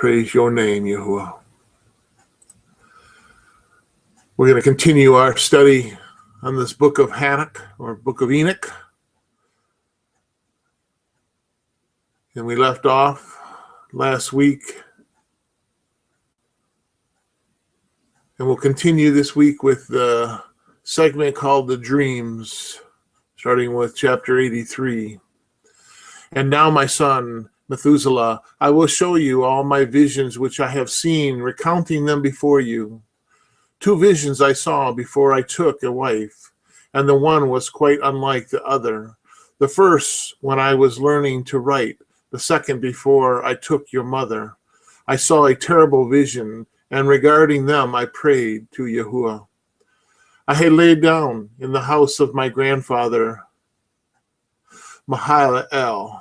Praise your name, Yahuwah. We're going to continue our study on this book of Hanok, or book of Enoch. And we left off last week. And we'll continue this week with the segment called The Dreams, starting with chapter 83. And now, my son, Methuselah, I will show you all my visions which I have seen, recounting them before you. 2 visions I saw before I took a wife, and the one was quite unlike the other. The first when I was learning to write, the second before I took your mother. I saw a terrible vision, and regarding them I prayed to Yahuwah. I had laid down in the house of my grandfather, Mahalalel,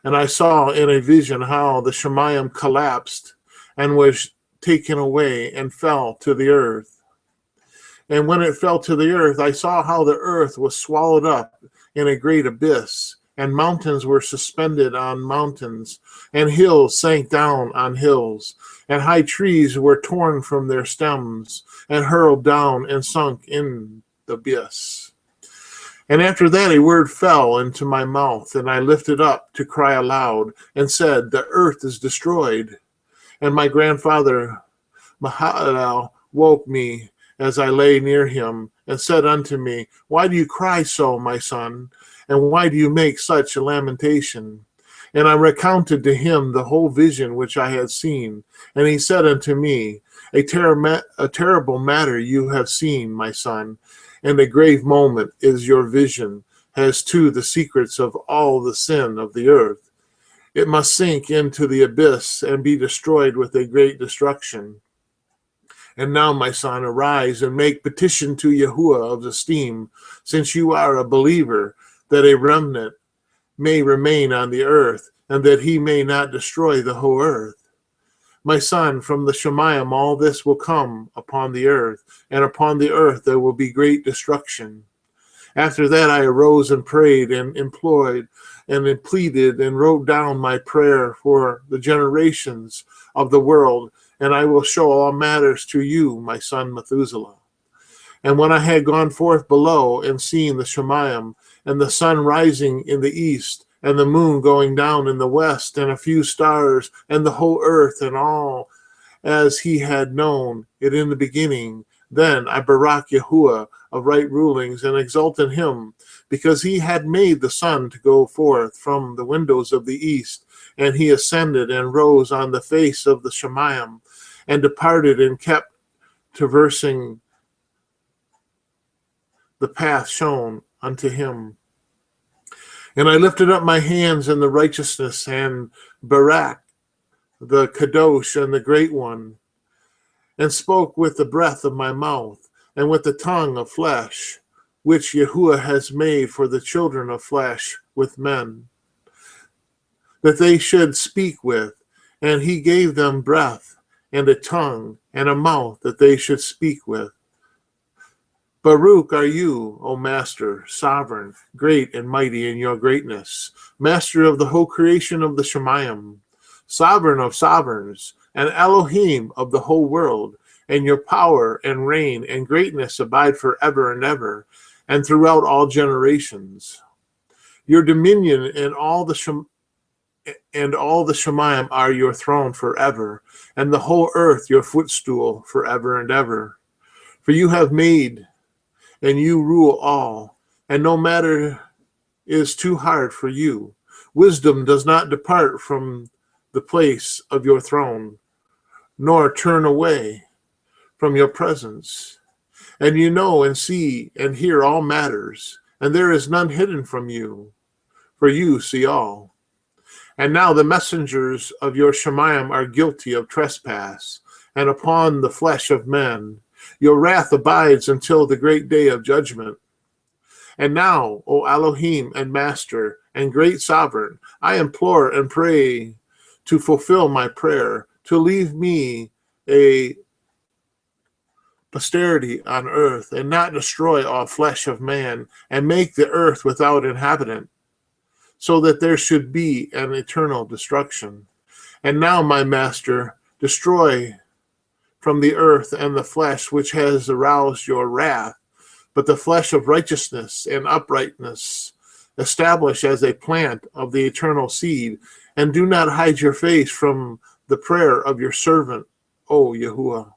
and I saw in a vision how the Shemayim collapsed and was taken away and fell to the earth. And when it fell to the earth, I saw how the earth was swallowed up in a great abyss, and mountains were suspended on mountains, and hills sank down on hills, and high trees were torn from their stems, and hurled down and sunk in the abyss. And after that a word fell into my mouth, and I lifted up to cry aloud, and said, the earth is destroyed. And my grandfather Mahalalel woke me as I lay near him, and said unto me, why do you cry so, my son? And why do you make such a lamentation? And I recounted to him the whole vision which I had seen. And he said unto me, a terrible matter you have seen, my son, and a grave moment is your vision, as to the secrets of all the sin of the earth. It must sink into the abyss and be destroyed with a great destruction. And now, my son, arise and make petition to Yahuwah of esteem, since you are a believer, that a remnant may remain on the earth, and that he may not destroy the whole earth. My son, from the Shemayim all this will come upon the earth, and upon the earth there will be great destruction. After that I arose and prayed and implored and pleaded and wrote down my prayer for the generations of the world, and I will show all matters to you, my son Methuselah. And when I had gone forth below and seen the Shemayim, and the sun rising in the east, and the moon going down in the west, and a few stars, and the whole earth, and all as he had known it in the beginning, then I barak Yahuwah of right rulings, and exult in him, because he had made the sun to go forth from the windows of the east, and he ascended and rose on the face of the Shemayim, and departed and kept traversing the path shown unto him. And I lifted up my hands in the righteousness, and barak the Kadosh and the Great One, and spoke with the breath of my mouth, and with the tongue of flesh, which Yahuwah has made for the children of flesh with men, that they should speak with, and he gave them breath, and a tongue, and a mouth that they should speak with. Baruch are you, O Master, sovereign, great and mighty in your greatness, Master of the whole creation of the Shemayim, sovereign of sovereigns, and Elohim of the whole world, and your power and reign and greatness abide forever and ever, and throughout all generations. Your dominion and all the Shemayim are your throne forever, and the whole earth your footstool forever and ever. For you have made, and you rule all, and no matter is too hard for you. Wisdom does not depart from the place of your throne, nor turn away from your presence. And you know and see and hear all matters, and there is none hidden from you, for you see all. And now the messengers of your Shemayim are guilty of trespass, and upon the flesh of men. Your wrath abides until the great day of judgment. And now, O Elohim and Master and great Sovereign, I implore and pray to fulfill my prayer, to leave me a posterity on earth, and not destroy all flesh of man, and make the earth without inhabitant, so that there should be an eternal destruction. And now, my master, destroy from the earth and the flesh which has aroused your wrath, but the flesh of righteousness and uprightness establish as a plant of the eternal seed, and do not hide your face from the prayer of your servant, O Yahuwah.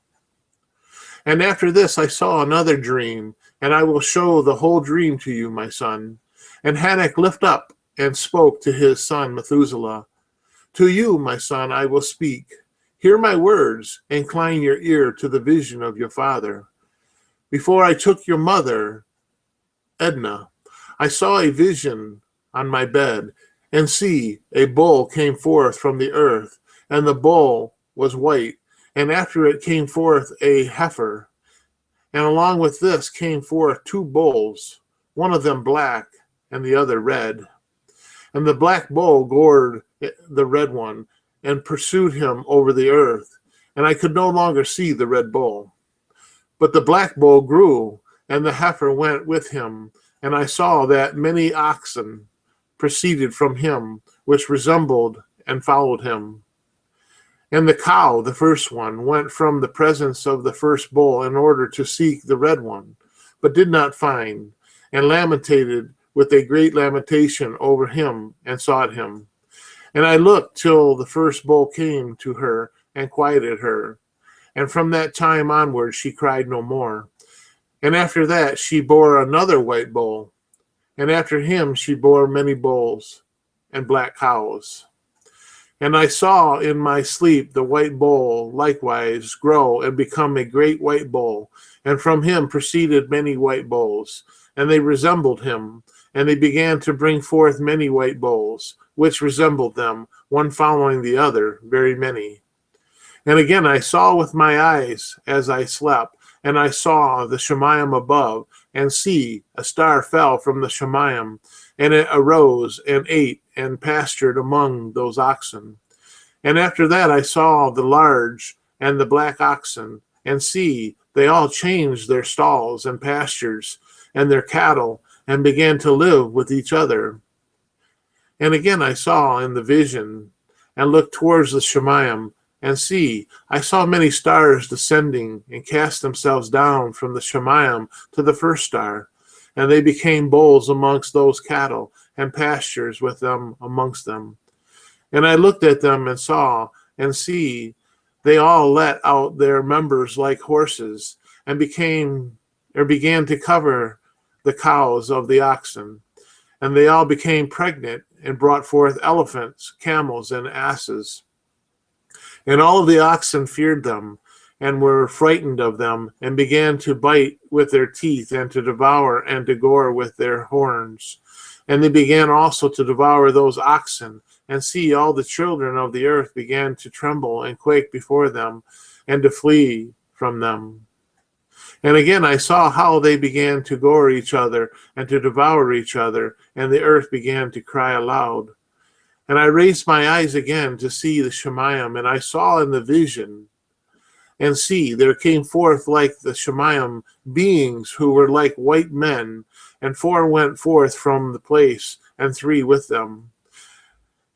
And after this I saw another dream, and I will show the whole dream to you, my son. And Hanok lifted up and spoke to his son Methuselah. To you, my son, I will speak. Hear my words, incline your ear to the vision of your father. Before I took your mother, Edna, I saw a vision on my bed, and see, a bull came forth from the earth, and the bull was white, and after it came forth a heifer, and along with this came forth two bulls, one of them black, and the other red. And the black bull gored the red one, and pursued him over the earth, and I could no longer see the red bull. But the black bull grew, and the heifer went with him, and I saw that many oxen proceeded from him, which resembled and followed him. And the cow, the first one, went from the presence of the first bull in order to seek the red one, but did not find, and lamented with a great lamentation over him, and sought him. And I looked till the first bull came to her, and quieted her. And from that time onward she cried no more. And after that she bore another white bull, and after him she bore many bulls and black cows. And I saw in my sleep the white bull likewise grow and become a great white bull, and from him proceeded many white bulls, and they resembled him, and they began to bring forth many white bulls, which resembled them, one following the other, very many. And again I saw with my eyes as I slept, and I saw the Shemayim above, and see, a star fell from the Shemayim, and it arose and ate and pastured among those oxen. And after that I saw the large and the black oxen, and see, they all changed their stalls and pastures and their cattle, and began to live with each other. And again I saw in the vision, and looked towards the Shemayim, and see, I saw many stars descending, and cast themselves down from the Shemayim to the first star, and they became bulls amongst those cattle, and pastures with them amongst them. And I looked at them, and saw, and see, they all let out their members like horses, and began to cover the cows of the oxen. And they all became pregnant, and brought forth elephants, camels, and asses. And all of the oxen feared them, and were frightened of them, and began to bite with their teeth, and to devour and to gore with their horns. And they began also to devour those oxen. And see, all the children of the earth began to tremble and quake before them, and to flee from them. And again I saw how they began to gore each other, and to devour each other, and the earth began to cry aloud. And I raised my eyes again to see the Shemayim, and I saw in the vision, and see, there came forth like the Shemayim beings who were like white men, and 4 went forth from the place, and 3 with them.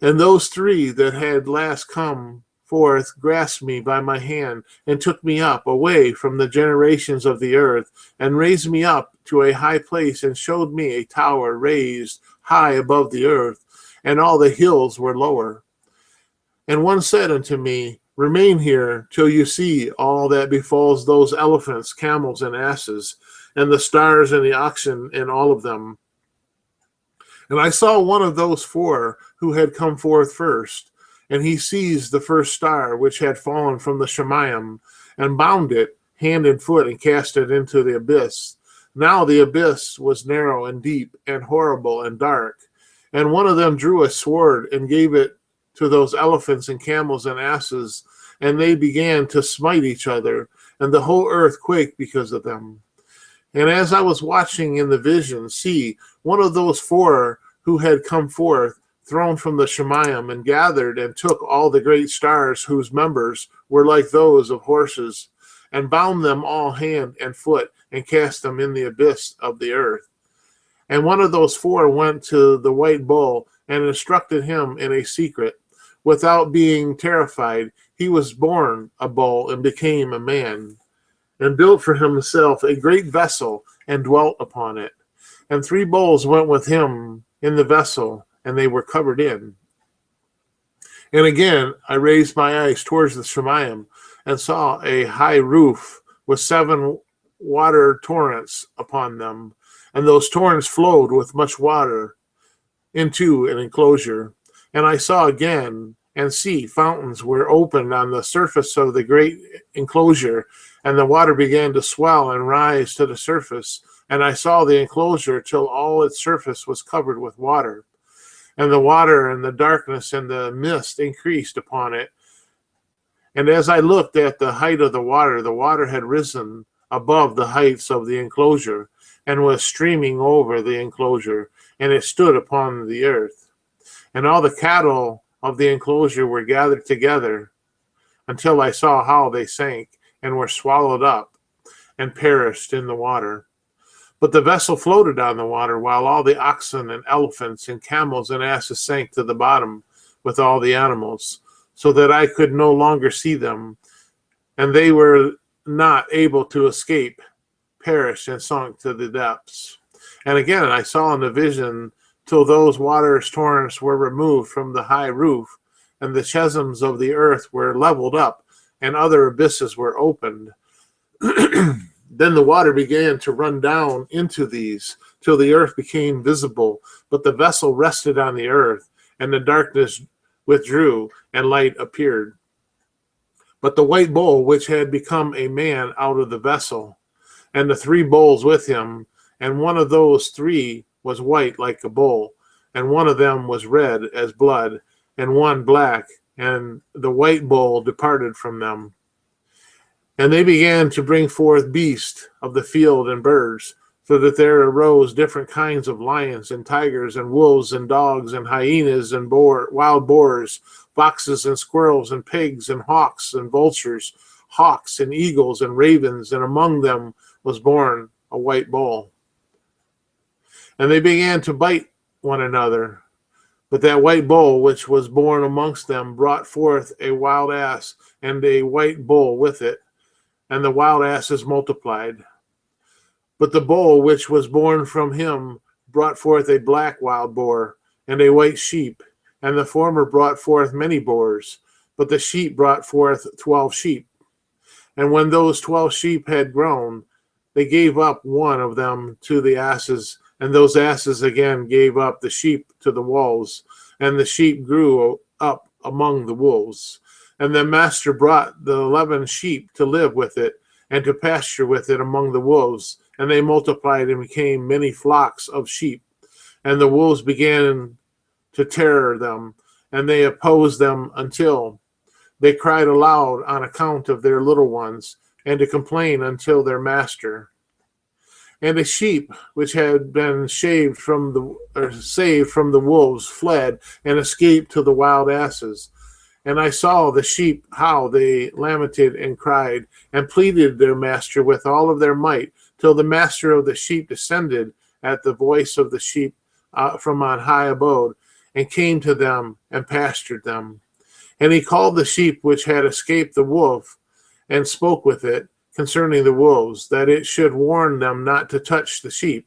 And those 3 that had last come forth grasped me by my hand, and took me up away from the generations of the earth, and raised me up to a high place, and showed me a tower raised high above the earth, and all the hills were lower. And one said unto me, Remain here till you see all that befalls those elephants, camels, and asses, and the stars and the oxen, and all of them. And I saw one of those 4 who had come forth first, and he seized the first star which had fallen from the Shemayim, and bound it hand and foot, and cast it into the abyss. Now the abyss was narrow and deep, and horrible and dark. And one of them drew a sword, and gave it to those elephants and camels and asses, and they began to smite each other, and the whole earth quaked because of them. And as I was watching in the vision, see, one of those 4 who had come forth, thrown from the Shemayim, and gathered and took all the great stars whose members were like those of horses, and bound them all hand and foot, and cast them in the abyss of the earth. And one of those 4 went to the white bull, and instructed him in a secret, without being terrified, he was born a bull and became a man, and built for himself a great vessel and dwelt upon it. And 3 bulls went with him in the vessel, and they were covered in. And again I raised my eyes towards the Shemayim, and saw a high roof with 7 water torrents upon them, and those torrents flowed with much water into an enclosure. And I saw again, and see, fountains were opened on the surface of the great enclosure, and the water began to swell and rise to the surface. And I saw the enclosure till all its surface was covered with water. And the water and the darkness and the mist increased upon it. And as I looked at the height of the water had risen above the heights of the enclosure, and was streaming over the enclosure, and it stood upon the earth. And all the cattle of the enclosure were gathered together, until I saw how they sank, and were swallowed up, and perished in the water. But the vessel floated on the water, while all the oxen and elephants and camels and asses sank to the bottom with all the animals, so that I could no longer see them, and they were not able to escape, perished, and sunk to the depths. And again I saw in the vision till those waters torrents were removed from the high roof, and the chasms of the earth were leveled up, and other abysses were opened. Then the water began to run down into these, till the earth became visible, but the vessel rested on the earth, and the darkness withdrew, and light appeared. But the white bull, which had become a man out of the vessel, and the 3 bulls with him, and one of those 3 was white like a bull, and one of them was red as blood, and one black, and the white bull departed from them. And they began to bring forth beasts of the field and birds, so that there arose different kinds of lions and tigers and wolves and dogs and hyenas and wild boars, foxes and squirrels and pigs and hawks and vultures, hawks and eagles and ravens, and among them was born a white bull. And they began to bite one another. But that white bull which was born amongst them brought forth a wild ass, and a white bull with it, and the wild asses multiplied. But the bull which was born from him brought forth a black wild boar, and a white sheep, and the former brought forth many boars, but the sheep brought forth 12 sheep. And when those 12 sheep had grown, they gave up one of them to the asses, and those asses again gave up the sheep to the wolves, and the sheep grew up among the wolves. And the master brought the 11 sheep to live with it, and to pasture with it among the wolves, and they multiplied and became many flocks of sheep. And the wolves began to tear them, and they opposed them until they cried aloud on account of their little ones, and to complain until their master. And the sheep which had been saved from the wolves fled and escaped to the wild asses. And I saw the sheep how they lamented and cried, and pleaded their master with all of their might, till the master of the sheep descended at the voice of the sheep from on high abode, and came to them and pastured them. And he called the sheep which had escaped the wolf, and spoke with it concerning the wolves, that it should warn them not to touch the sheep.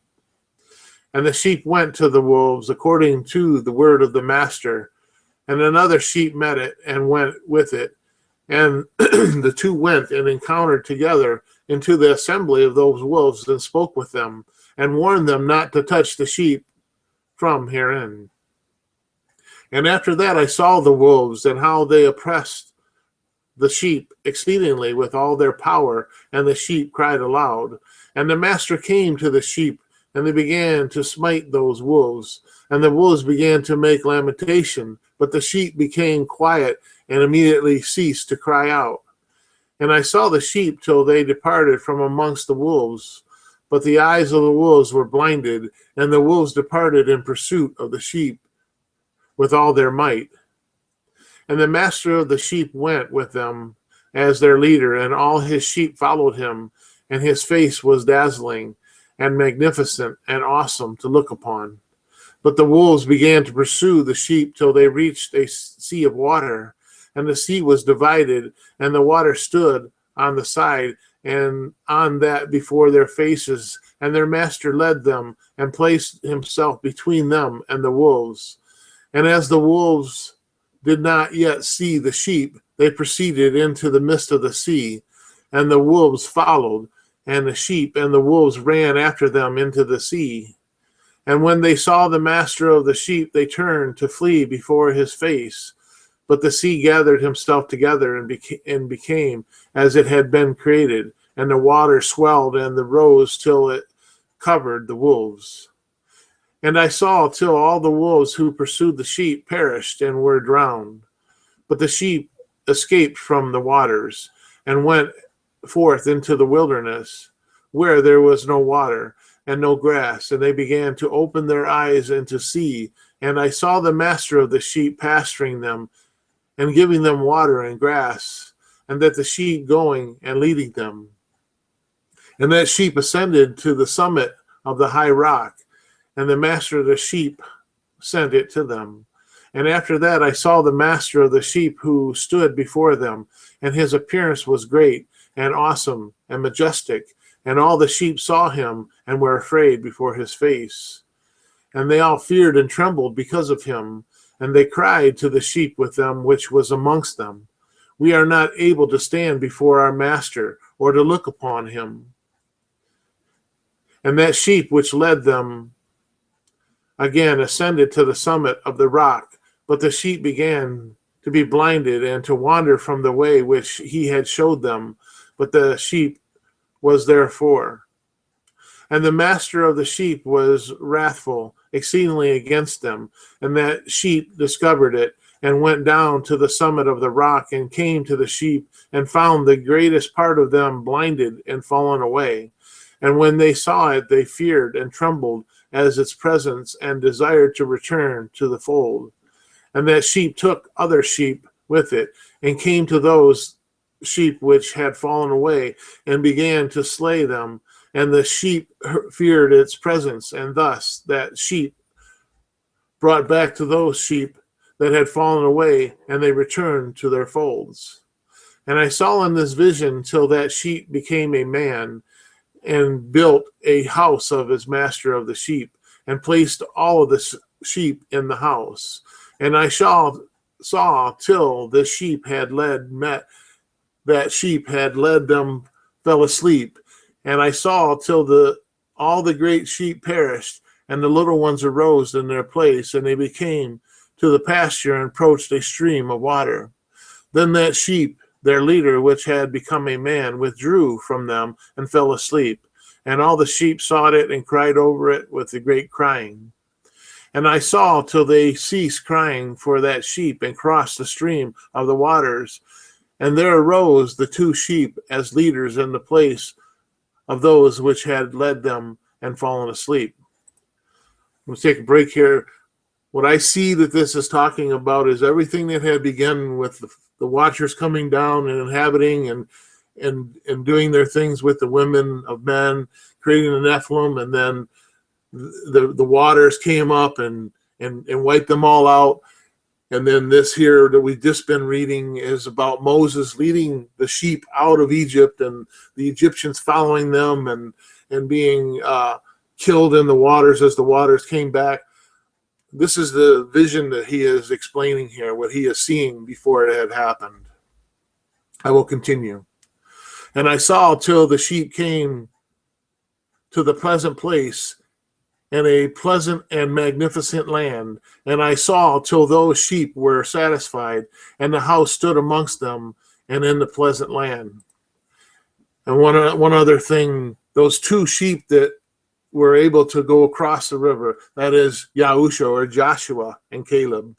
And the sheep went to the wolves according to the word of the master. And another sheep met it and went with it. And the 2 went and encountered together into the assembly of those wolves, and spoke with them, and warned them not to touch the sheep from herein. And after that I saw the wolves, and how they oppressed the sheep exceedingly with all their power, and the sheep cried aloud. And the master came to the sheep, and they began to smite those wolves. And the wolves began to make lamentation, but the sheep became quiet, and immediately ceased to cry out. And I saw the sheep till they departed from amongst the wolves. But the eyes of the wolves were blinded, and the wolves departed in pursuit of the sheep with all their might. And the master of the sheep went with them as their leader, and all his sheep followed him, and his face was dazzling and magnificent and awesome to look upon. But the wolves began to pursue the sheep till they reached a sea of water, and the sea was divided, and the water stood on the side and on that before their faces, and their master led them and placed himself between them and the wolves. And as the wolves did not yet see the sheep, they proceeded into the midst of the sea, and the wolves followed, and the sheep and the wolves ran after them into the sea. And when they saw the master of the sheep, they turned to flee before his face. But the sea gathered himself together and became as it had been created, and the water swelled and rose till it covered the wolves. And I saw till all the wolves who pursued the sheep perished and were drowned. But the sheep escaped from the waters and went forth into the wilderness, where there was no water and no grass, and they began to open their eyes and to see. And I saw the master of the sheep pasturing them and giving them water and grass, and that the sheep going and leading them. And that sheep ascended to the summit of the high rock, and the master of the sheep sent it to them. And after that I saw the master of the sheep who stood before them, and his appearance was great and awesome and majestic, and all the sheep saw him and were afraid before his face. And they all feared and trembled because of him, and they cried to the sheep with them which was amongst them, We are not able to stand before our master, or to look upon him. And that sheep which led them again ascended to the summit of the rock, but the sheep began to be blinded and to wander from the way which he had showed them, but the sheep was therefore. And the master of the sheep was wrathful exceedingly against them, and that sheep discovered it, and went down to the summit of the rock, and came to the sheep, and found the greatest part of them blinded and fallen away. And when they saw it, they feared and trembled as its presence, and desired to return to the fold. And that sheep took other sheep with it, and came to those sheep which had fallen away, and began to slay them. And the sheep feared its presence, and thus that sheep brought back to those sheep that had fallen away, and they returned to their folds. And I saw in this vision till that sheep became a man, and built a house of his master of the sheep, and placed all of the sheep in the house. And I saw till the sheep had that sheep had led them fell asleep. And I saw till all the great sheep perished, and the little ones arose in their place, and they became to the pasture and approached a stream of water. Then that sheep, their leader, which had become a man, withdrew from them and fell asleep. And all the sheep sought it and cried over it with a great crying. And I saw till they ceased crying for that sheep, and crossed the stream of the waters. And there arose the two sheep as leaders in the place of those which had led them and fallen asleep. Let's take a break here. What I see that this is talking about is everything that had begun with the watchers coming down and inhabiting and doing their things with the women of men, creating the Nephilim, and then the waters came up and wiped them all out. And then this here that we've just been reading is about Moses leading the sheep out of Egypt, and the Egyptians following them and being killed in the waters as the waters came back. This is the vision that he is explaining here, what he is seeing before it had happened. I will continue. And I saw till the sheep came to the pleasant place, and a pleasant and magnificent land. And I saw till those sheep were satisfied, and the house stood amongst them, and in the pleasant land. And one other thing, those two sheep that were able to go across the river, that is Yahusha or Joshua and Caleb.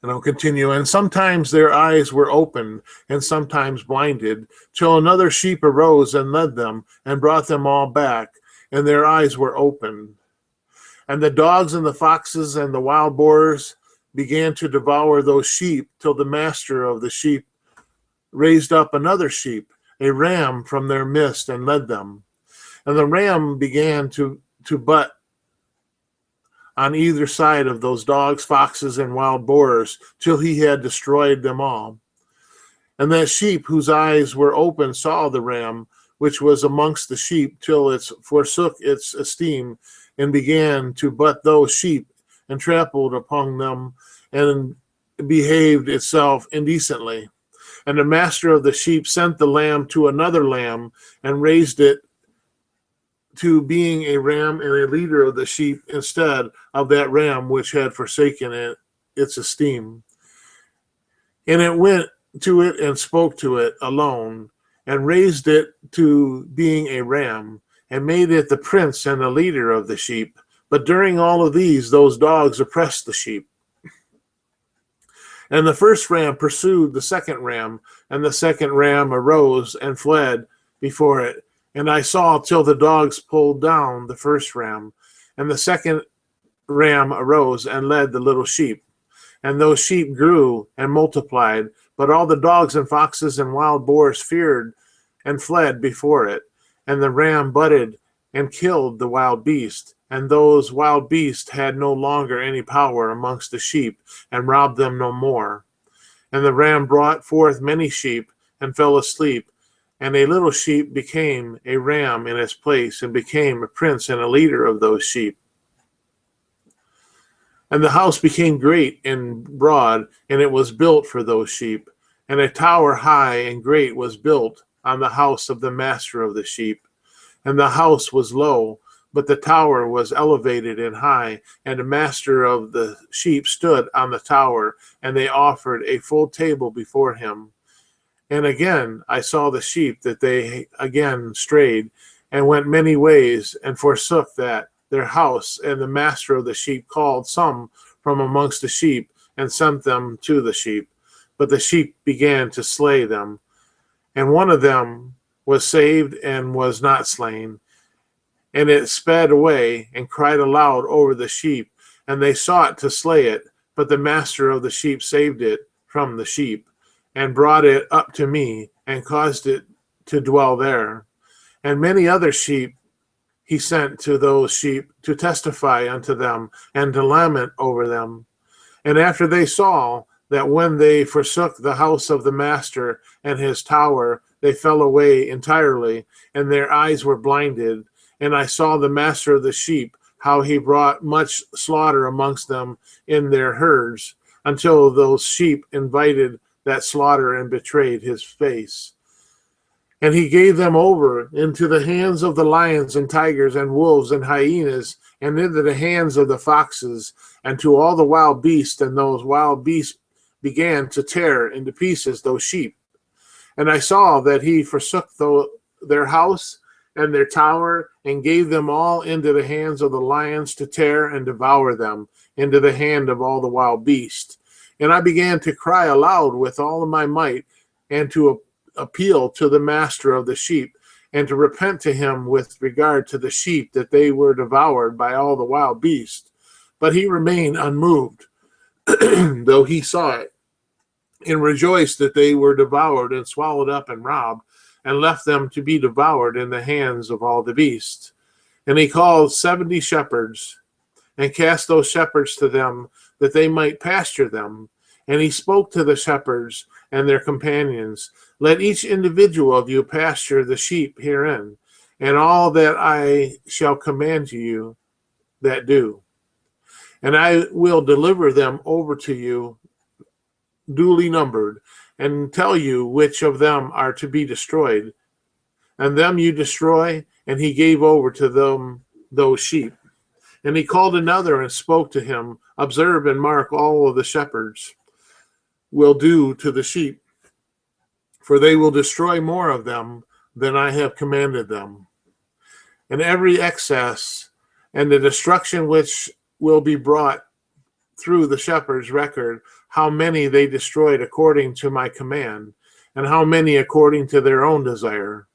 And I'll continue. And sometimes their eyes were opened, and sometimes blinded, till another sheep arose and led them, and brought them all back, and their eyes were opened. And the dogs and the foxes and the wild boars began to devour those sheep, till the master of the sheep raised up another sheep, a ram from their midst, and led them. And the ram began to butt on either side of those dogs, foxes, and wild boars, till he had destroyed them all. And that sheep whose eyes were open saw the ram, which was amongst the sheep, till it forsook its esteem, and began to butt those sheep, and trampled upon them, and behaved itself indecently. And the master of the sheep sent the lamb to another lamb, and raised it to being a ram and a leader of the sheep, instead of that ram which had forsaken its esteem. And it went to it and spoke to it alone, and raised it to being a ram, and made it the prince and the leader of the sheep. But during all of these, those dogs oppressed the sheep. And the first ram pursued the second ram, and the second ram arose and fled before it. And I saw till the dogs pulled down the first ram, and the second ram arose and led the little sheep. And those sheep grew and multiplied, but all the dogs and foxes and wild boars feared and fled before it. And the ram butted and killed the wild beast. And those wild beasts had no longer any power amongst the sheep, and robbed them no more. And the ram brought forth many sheep, and fell asleep. And a little sheep became a ram in its place, and became a prince and a leader of those sheep. And the house became great and broad, and it was built for those sheep. And a tower high and great was built on the house of the master of the sheep. And the house was low, but the tower was elevated and high, and the master of the sheep stood on the tower, and they offered a full table before him. And again I saw the sheep, that they again strayed, and went many ways, and forsook their house. And the master of the sheep called some from amongst the sheep, and sent them to the sheep. But the sheep began to slay them. And one of them was saved and was not slain. And it sped away and cried aloud over the sheep, and they sought to slay it. But the master of the sheep saved it from the sheep, and brought it up to me, and caused it to dwell there. And many other sheep he sent to those sheep, to testify unto them, and to lament over them. And after they saw that when they forsook the house of the master and his tower, they fell away entirely, and their eyes were blinded. And I saw the master of the sheep, how he brought much slaughter amongst them in their herds, until those sheep invited that slaughter and betrayed his face. And he gave them over into the hands of the lions and tigers and wolves and hyenas, and into the hands of the foxes, and to all the wild beasts. And those wild beasts began to tear into pieces those sheep. And I saw that he forsook their house and their tower, and gave them all into the hands of the lions to tear and devour them, into the hand of all the wild beasts. And I began to cry aloud with all of my might, and to appeal to the master of the sheep, and to repent to him with regard to the sheep, that they were devoured by all the wild beasts. But he remained unmoved, though he saw it, and rejoiced that they were devoured and swallowed up and robbed, and left them to be devoured in the hands of all the beasts. And he called 70 shepherds, and cast those shepherds to them, that they might pasture them. And he spoke to the shepherds and their companions, Let each individual of you pasture the sheep herein, and all that I shall command to you that do. And I will deliver them over to you duly numbered, and tell you which of them are to be destroyed. And them you destroy. And he gave over to them those sheep. And he called another and spoke to him, Observe and mark all of the shepherds will do to the sheep, for they will destroy more of them than I have commanded them. And every excess and the destruction which will be brought through the shepherds record how many they destroyed according to my command, and how many according to their own desire.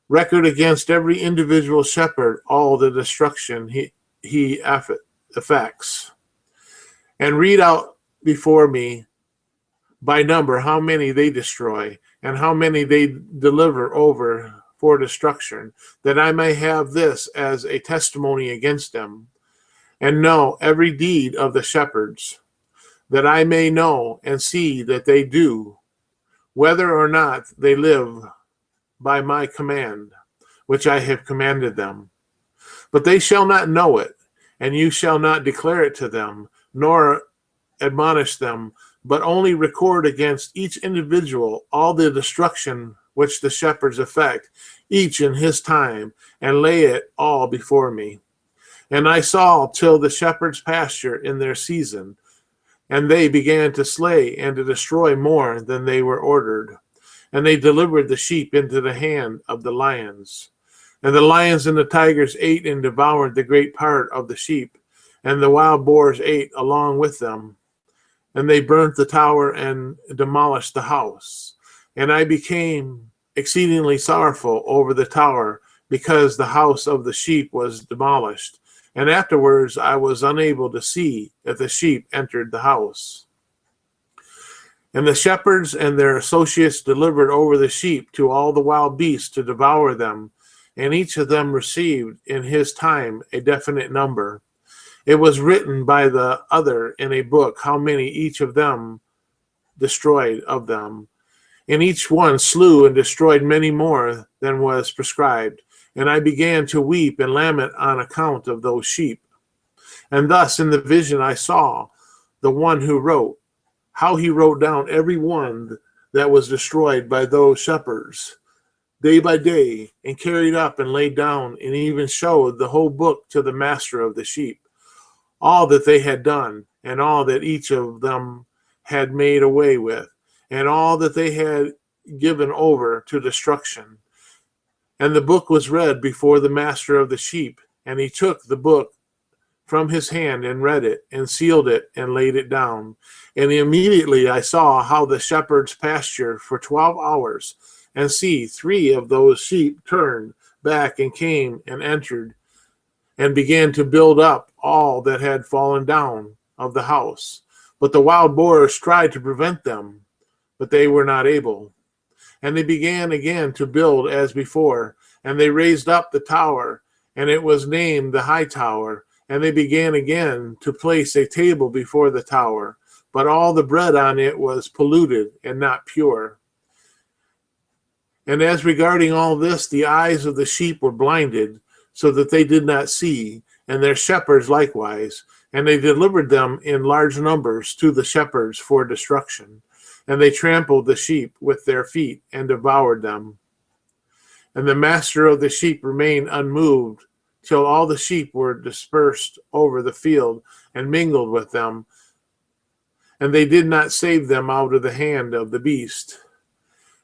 Record against every individual shepherd all the destruction he effects. And read out before me by number how many they destroy, and how many they deliver over for destruction, that I may have this as a testimony against them. and know every deed of the shepherds, that I may know and see that they do, whether or not they live by my command, which I have commanded them. But they shall not know it, and you shall not declare it to them, nor admonish them, but only record against each individual all the destruction which the shepherds effect, each in his time, and lay it all before me. And I saw till the shepherds pasture in their season, and they began to slay and to destroy more than they were ordered. And they delivered the sheep into the hand of the lions. And the lions and the tigers ate and devoured the great part of the sheep, and the wild boars ate along with them. And they burnt the tower and demolished the house. And I became exceedingly sorrowful over the tower, because the house of the sheep was demolished. And afterwards I was unable to see if the sheep entered the house. And the shepherds and their associates delivered over the sheep to all the wild beasts to devour them, and each of them received in his time a definite number. It was written by the other in a book how many each of them destroyed of them. And each one slew and destroyed many more than was prescribed. And I began to weep and lament on account of those sheep. And thus in the vision I saw the one who wrote, how he wrote down every one that was destroyed by those shepherds, day by day, and carried up and laid down, and even showed the whole book to the master of the sheep, all that they had done, and all that each of them had made away with, and all that they had given over to destruction. And the book was read before the master of the sheep, and he took the book from his hand and read it, and sealed it, and laid it down. And immediately I saw how the shepherds pastured for 12 hours, and see, 3 of those sheep turned back and came and entered, and began to build up all that had fallen down of the house. But the wild boars tried to prevent them, but they were not able. And they began again to build as before, and they raised up the tower, and it was named the high tower. And they began again to place a table before the tower, but all the bread on it was polluted and not pure. And as regarding all this, the eyes of the sheep were blinded, so that they did not see, and their shepherds likewise. And they delivered them in large numbers to the shepherds for destruction. And they trampled the sheep with their feet and devoured them. And the master of the sheep remained unmoved, till all the sheep were dispersed over the field and mingled with them, and they did not save them out of the hand of the beast.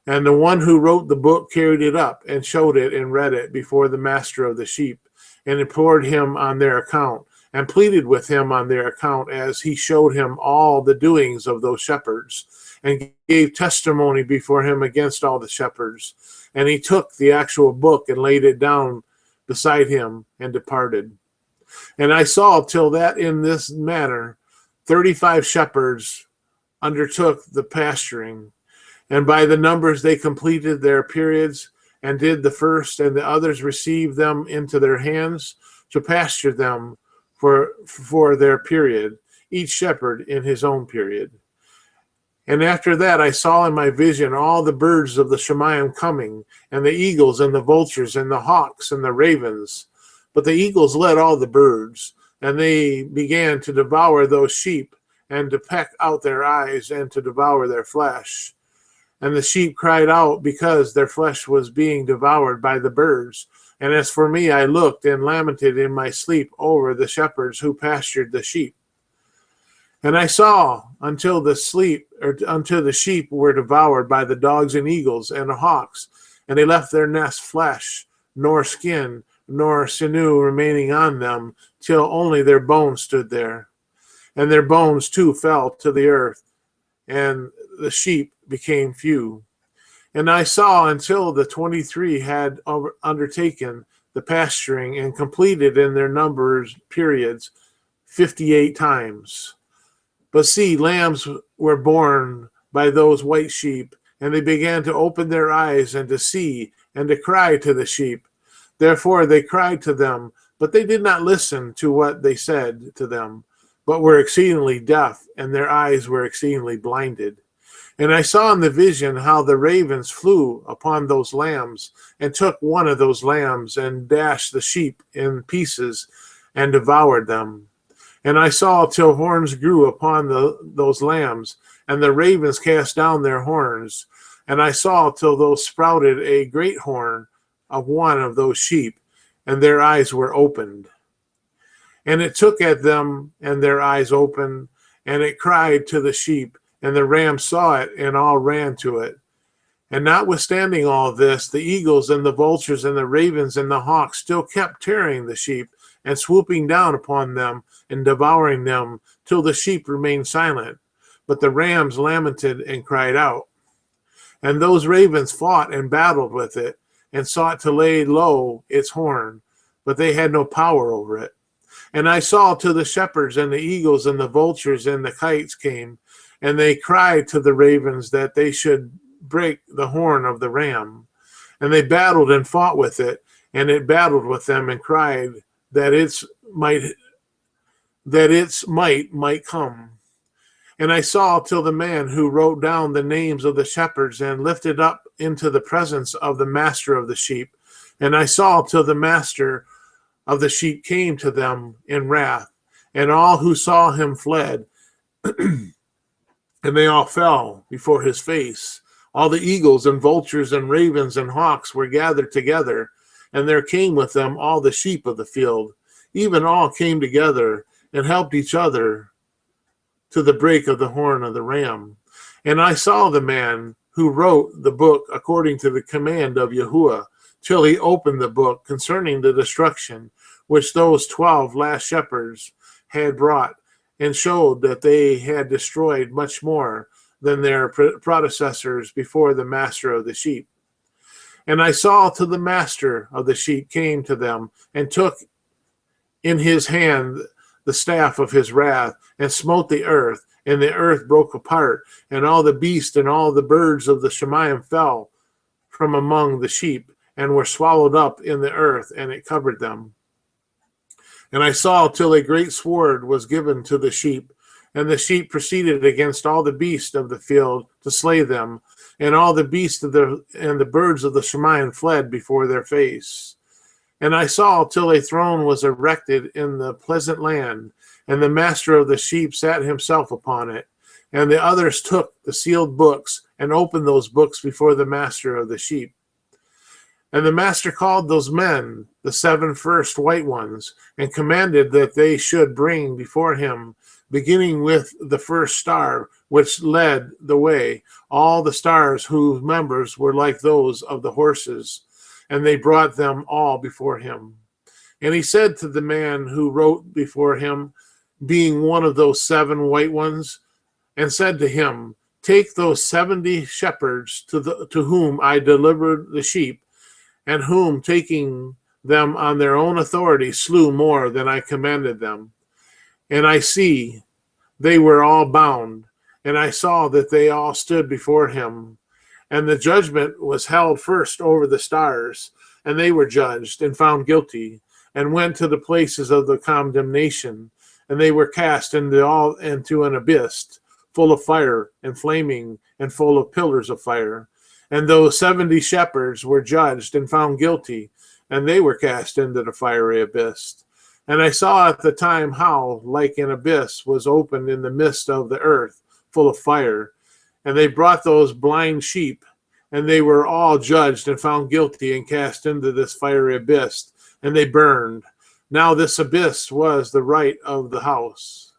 And the one who wrote the book carried it up and showed it and read it before the master of the sheep, and implored him on their account, and pleaded with him on their account, as he showed him all the doings of those shepherds, and gave testimony before him against all the shepherds. And he took the actual book and laid it down beside him and departed. And I saw till that in this manner 35 shepherds undertook the pasturing, and by the numbers they completed their periods, and did the first, and the others received them into their hands to pasture them for their period, each shepherd in his own period. And after that I saw in my vision all the birds of the Shemayim coming, and the eagles and the vultures and the hawks and the ravens. But the eagles led all the birds, and they began to devour those sheep, and to peck out their eyes, and to devour their flesh. And the sheep cried out, because their flesh was being devoured by the birds. And as for me, I looked and lamented in my sleep over the shepherds who pastured the sheep. And I saw until the sheep were devoured by the dogs and eagles and the hawks, and they left their nest flesh, nor skin, nor sinew remaining on them, till only their bones stood there. And their bones too fell to the earth, and the sheep became few. And I saw until the 23 had undertaken the pasturing, and completed in their numbers periods 58 times. But see, lambs were born by those white sheep, and they began to open their eyes and to see, and to cry to the sheep. Therefore they cried to them But they did not listen to what they said to them, but were exceedingly deaf, and their eyes were exceedingly blinded. And I saw in the vision how the ravens flew upon those lambs, and took one of those lambs, and dashed the sheep in pieces, and devoured them. And I saw till horns grew upon those lambs, and the ravens cast down their horns. And I saw till those sprouted a great horn of one of those sheep, and their eyes were opened. And it took at them, and their eyes opened, and it cried to the sheep, and the rams saw it, and all ran to it. And notwithstanding all this, the eagles and the vultures and the ravens and the hawks still kept tearing the sheep, and swooping down upon them, and devouring them, till the sheep remained silent. But the rams lamented and cried out. And those ravens fought and battled with it, and sought to lay low its horn, but they had no power over it. And I saw till the shepherds and the eagles and the vultures and the kites came, and they cried to the ravens that they should break the horn of the ram. And they battled and fought with it, and it battled with them, and cried that its might might come. And I saw till the man who wrote down the names of the shepherds, and lifted up into the presence of the master of the sheep. And I saw till the master of the sheep came to them in wrath, and all who saw him fled, and they all fell before his face. All the eagles and vultures and ravens and hawks were gathered together, and there came with them all the sheep of the field. Even all came together and helped each other to the break of the horn of the ram. And I saw the man who wrote the book according to the command of Yahuwah, till he opened the book concerning the destruction which those 12 last shepherds had brought, and showed that they had destroyed much more than their predecessors before the master of the sheep. And I saw till the master of the sheep came to them, and took in his hand the staff of his wrath, and smote the earth, and the earth broke apart, and all the beasts and all the birds of the Shemayim fell from among the sheep, and were swallowed up in the earth, and it covered them. And I saw till a great sword was given to the sheep, and the sheep proceeded against all the beasts of the field to slay them, and all the beasts of the birds of the Shemayim fled before their face. And I saw till a throne was erected in the pleasant land, and the master of the sheep sat himself upon it. And the others took the sealed books, and opened those books before the master of the sheep. And the master called those men, the 7 first white ones, and commanded that they should bring before him, beginning with the first star, which led the way, all the stars whose members were like those of the horses. And they brought them all before him. And he said to the man who wrote before him, being one of those 7 white ones, and said to him, take those 70 shepherds to whom I delivered the sheep, and whom, taking them on their own authority, slew more than I commanded them. And I see they were all bound, and I saw that they all stood before him. And the judgment was held first over the stars, and they were judged and found guilty, and went to the places of the condemnation, and they were cast into an abyss, full of fire and flaming, and full of pillars of fire. And those 70 shepherds were judged and found guilty, and they were cast into the fiery abyss. And I saw at the time how, like an abyss, was opened in the midst of the earth, full of fire. And they brought those blind sheep, and they were all judged and found guilty, and cast into this fiery abyss, and they burned. Now this abyss was to the right of the house.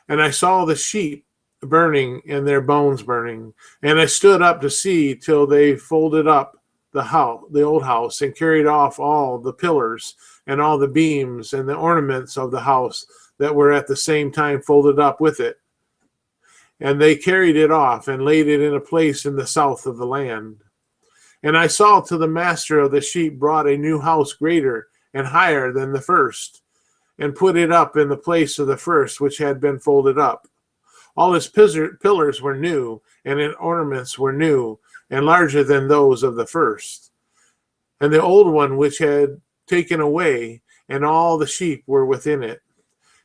And I saw the sheep burning, and their bones burning. And I stood up to see till they folded up the old house, and carried off all the pillars and all the beams and the ornaments of the house that were at the same time folded up with it. And they carried it off, and laid it in a place in the south of the land. And I saw till the master of the sheep brought a new house greater and higher than the first, and put it up in the place of the first, which had been folded up. All its pillars were new, and its ornaments were new, and larger than those of the first. and the old one which had taken away, and all the sheep were within it.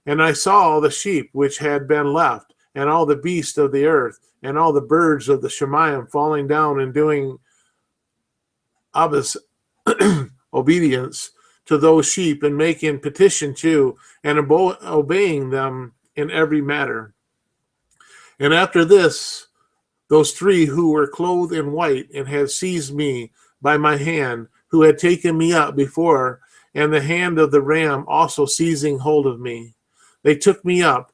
And I saw all the sheep which had been left, and all the beasts of the earth, and all the birds of the Shemayim falling down and doing obedience to those sheep, and making petition to and obeying them in every matter. And after this, those three who were clothed in white and had seized me by my hand, who had taken me up before, and the hand of the ram also seizing hold of me, they took me up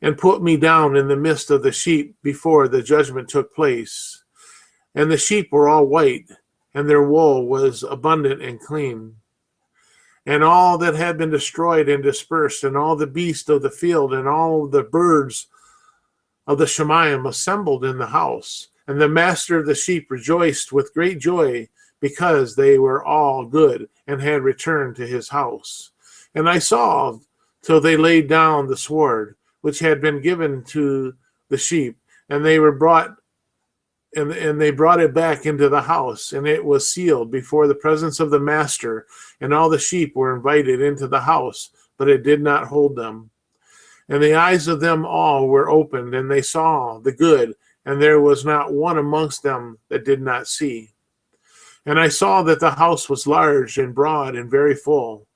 and put me down in the midst of the sheep before the judgment took place. And the sheep were all white, and their wool was abundant and clean. And all that had been destroyed and dispersed, and all the beasts of the field, and all the birds of the Shemayim assembled in the house. And the master of the sheep rejoiced with great joy, because they were all good, and had returned to his house. And I saw till they laid down the sword, which had been given to the sheep, and they were brought, and they brought it back into the house, and it was sealed before the presence of the master, and all the sheep were invited into the house, but it did not hold them. And the eyes of them all were opened, and they saw the good, and there was not one amongst them that did not see. And I saw that the house was large and broad and very full.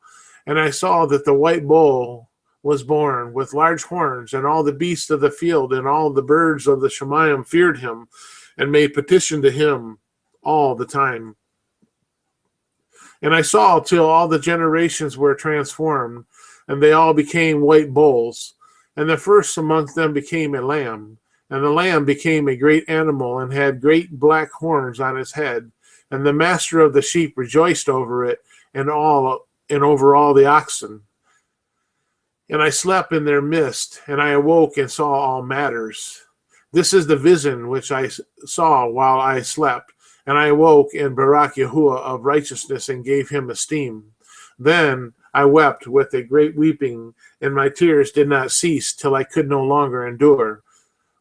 And I saw that the white bull was born with large horns, and all the beasts of the field and all the birds of the Shemayim feared him, and made petition to him all the time. And I saw till all the generations were transformed, and they all became white bulls. And the first amongst them became a lamb, and the lamb became a great animal, and had great black horns on its head. And the master of the sheep rejoiced over it, and over all the oxen. And I slept in their midst, and I awoke and saw all matters. This is the vision which I saw while I slept. And I awoke and Barak Yahuwah of righteousness, and gave him esteem. Then I wept with a great weeping, and my tears did not cease till I could no longer endure.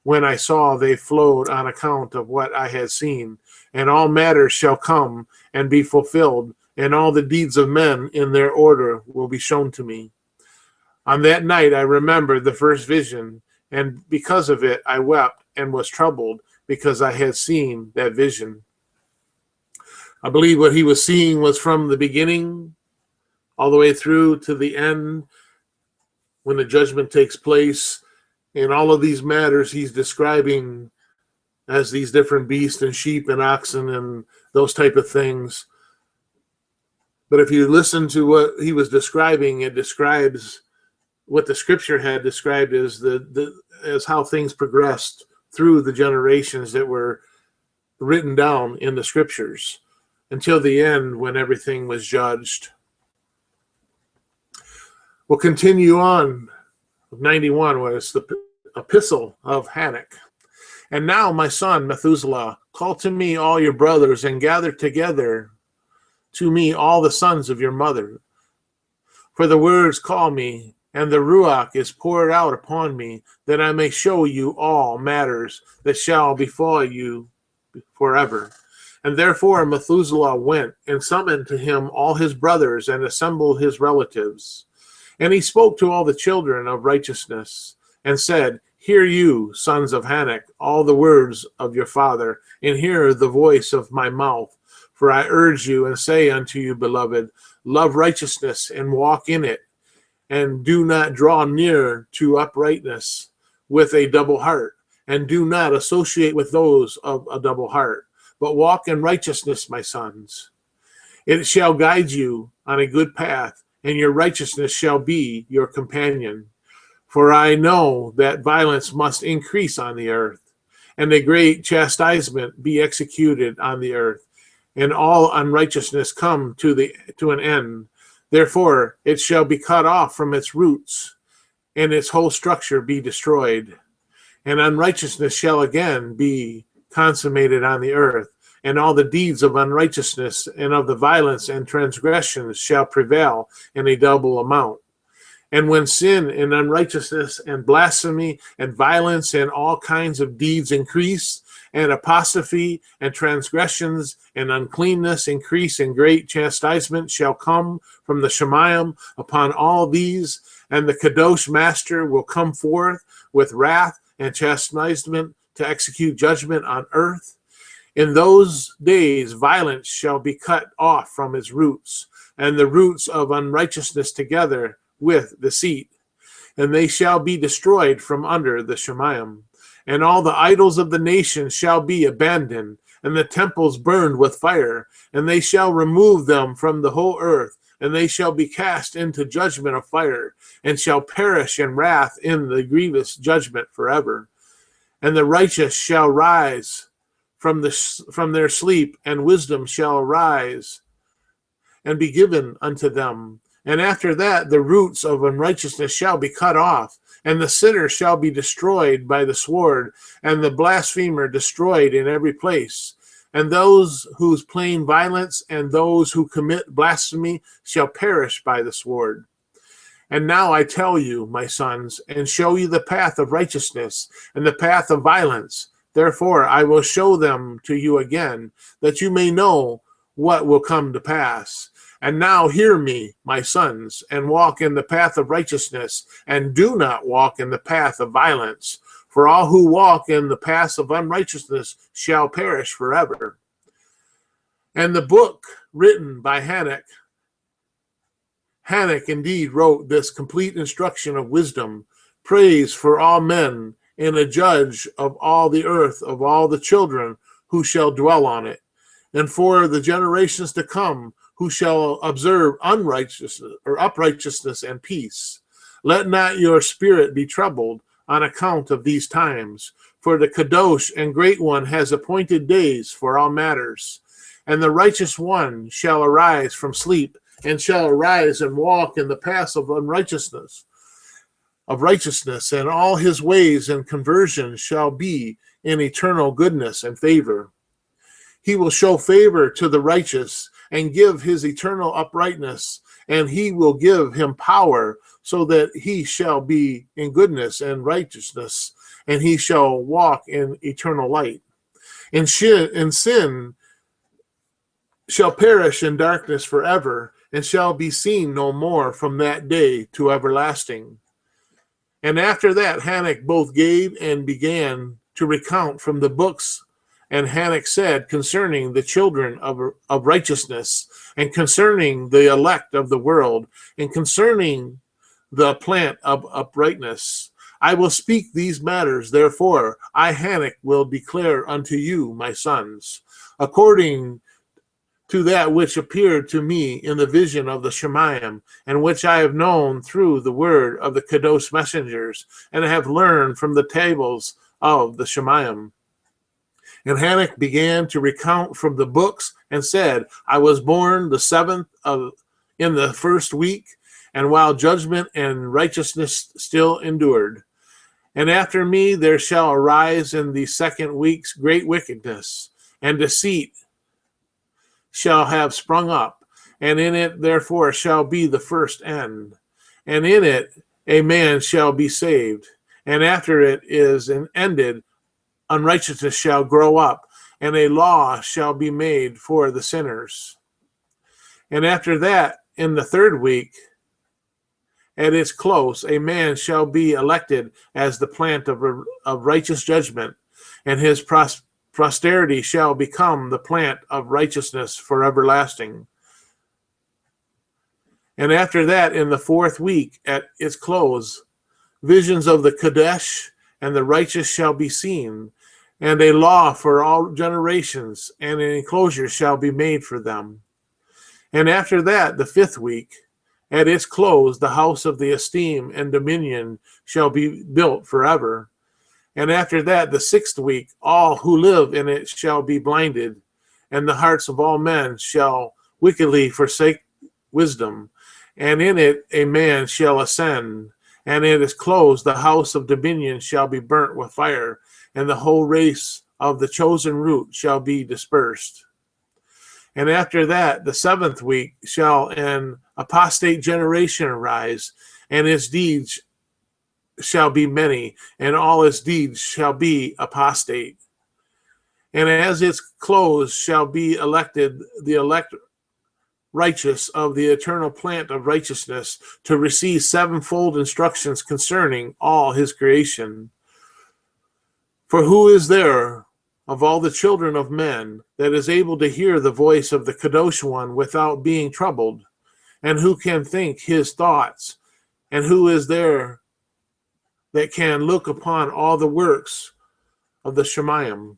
When I saw they flowed on account of what I had seen. And all matters shall come and be fulfilled, and all the deeds of men in their order will be shown to me. On that night I remembered the first vision, and because of it I wept and was troubled, because I had seen that vision. I believe what he was seeing was from the beginning all the way through to the end, when the judgment takes place. And all of these matters he's describing as these different beasts and sheep and oxen and those type of things. But if you listen to what he was describing, it describes what the scripture had described as as how things progressed through the generations that were written down in the scriptures until the end, when everything was judged. We'll continue on. 91 was the Epistle of Hanok. And now, my son Methuselah, call to me all your brothers, and gather together to me all the sons of your mother. For the words call me, and the Ruach is poured out upon me, that I may show you all matters that shall befall you forever. And therefore Methuselah went and summoned to him all his brothers, and assembled his relatives. And he spoke to all the children of righteousness, and said, Hear you, sons of Hanok, all the words of your father, and hear the voice of my mouth. For I urge you and say unto you, beloved, love righteousness and walk in it, and do not draw near to uprightness with a double heart, and do not associate with those of a double heart, but walk in righteousness, my sons. It shall guide you on a good path, and your righteousness shall be your companion. For I know that violence must increase on the earth, and a great chastisement be executed on the earth, and all unrighteousness come to an end. Therefore it shall be cut off from its roots, and its whole structure be destroyed. And unrighteousness shall again be consummated on the earth, and all the deeds of unrighteousness and of the violence and transgressions shall prevail in a double amount. And when sin and unrighteousness and blasphemy and violence and all kinds of deeds increase, and apostasy and transgressions and uncleanness increase, and great chastisement shall come from the Shemayim upon all these, and the Kadosh Master will come forth with wrath and chastisement to execute judgment on earth. In those days violence shall be cut off from its roots, and the roots of unrighteousness together with deceit, and they shall be destroyed from under the Shemayim. And all the idols of the nations shall be abandoned, and the temples burned with fire, and they shall remove them from the whole earth, and they shall be cast into judgment of fire, and shall perish in wrath in the grievous judgment forever. And the righteous shall rise from their sleep, and wisdom shall arise and be given unto them. And after that the roots of unrighteousness shall be cut off, and the sinner shall be destroyed by the sword, and the blasphemer destroyed in every place. And those who plain violence and those who commit blasphemy shall perish by the sword. And now I tell you, my sons, and show you the path of righteousness and the path of violence. Therefore I will show them to you again, that you may know what will come to pass. And now hear me, my sons, and walk in the path of righteousness, and do not walk in the path of violence. For all who walk in the path of unrighteousness shall perish forever. And the book written by Hanok indeed wrote this complete instruction of wisdom, praise for all men, and a judge of all the earth, of all the children who shall dwell on it, and for the generations to come, who shall observe unrighteousness or uprightness and peace. Let not your spirit be troubled on account of these times, for the Kadosh and Great One has appointed days for all matters. And the righteous one shall arise from sleep, and shall arise and walk in the paths of righteousness, and all his ways and conversion shall be in eternal goodness and favor. He will show favor to the righteous, and give his eternal uprightness, and he will give him power, so that he shall be in goodness and righteousness, and he shall walk in eternal light. And sin shall perish in darkness forever, and shall be seen no more from that day to everlasting. And after that Hanok both gave and began to recount from the books. And Hanok said concerning the children of righteousness, and concerning the elect of the world, and concerning the plant of uprightness, I will speak these matters. Therefore I, Hanok, will declare unto you, my sons, according to that which appeared to me in the vision of the Shemayim, and which I have known through the word of the Kadosh messengers, and have learned from the tables of the Shemayim. And Hanok began to recount from the books, and said, I was born the 7th in the first week, and while judgment and righteousness still endured. And after me there shall arise in the 2nd week's great wickedness, and deceit shall have sprung up, and in it therefore shall be the first end. And in it a man shall be saved, and after it is ended, unrighteousness shall grow up, and a law shall be made for the sinners. And after that, in the 3rd week, at its close, a man shall be elected as the plant of righteous judgment, and his posterity shall become the plant of righteousness for everlasting. And after that, in the 4th week, at its close, visions of the Kadesh and the righteous shall be seen, and a law for all generations, and an enclosure shall be made for them. And after that, the 5th week, at its close, the house of the esteem and dominion shall be built forever. And after that, the 6th week, all who live in it shall be blinded, and the hearts of all men shall wickedly forsake wisdom. And in it a man shall ascend, and at its close the house of dominion shall be burnt with fire, and the whole race of the chosen root shall be dispersed. And after that, the 7th week, shall an apostate generation arise, and its deeds shall be many, and all its deeds shall be apostate. And as its close shall be elected the elect righteous of the eternal plant of righteousness, to receive sevenfold instructions concerning all his creation. For who is there of all the children of men that is able to hear the voice of the Kadosh One without being troubled? And who can think his thoughts? And who is there that can look upon all the works of the Shemayim?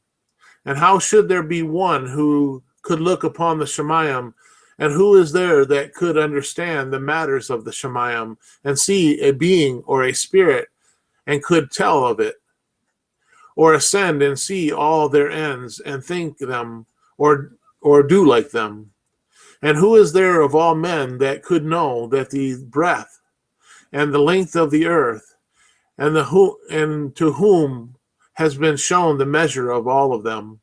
And how should there be one who could look upon the Shemayim? And who is there that could understand the matters of the Shemayim, and see a being or a spirit, and could tell of it? Or ascend and see all their ends, and think them, or do like them? And who is there of all men that could know that the breadth and the length of the earth, and to whom has been shown the measure of all of them?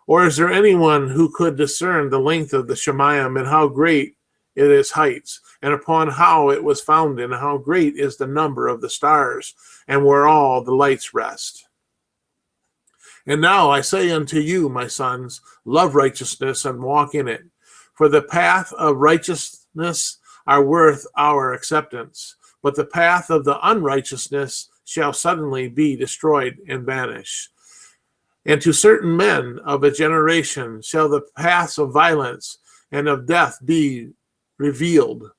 Or is there anyone who could discern the length of the Shemayim, and how great it is heights, and upon how it was founded, and how great is the number of the stars, and where all the lights rest? And now I say unto you, my sons, love righteousness and walk in it. For the path of righteousness are worth our acceptance, but the path of the unrighteousness shall suddenly be destroyed and vanish. And to certain men of a generation shall the paths of violence and of death be revealed,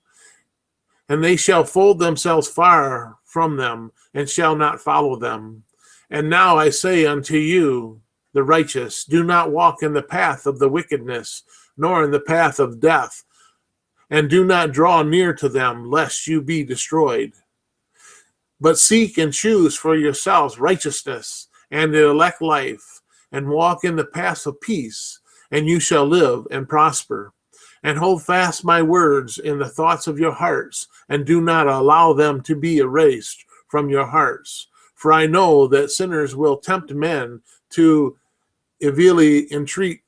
and they shall fold themselves far from them, and shall not follow them. And now I say unto you, the righteous, do not walk in the path of the wickedness, nor in the path of death, and do not draw near to them, lest you be destroyed. But seek and choose for yourselves righteousness and the elect life, and walk in the path of peace, and you shall live and prosper. And hold fast my words in the thoughts of your hearts, and do not allow them to be erased from your hearts. For I know that sinners will tempt men to evilly entreat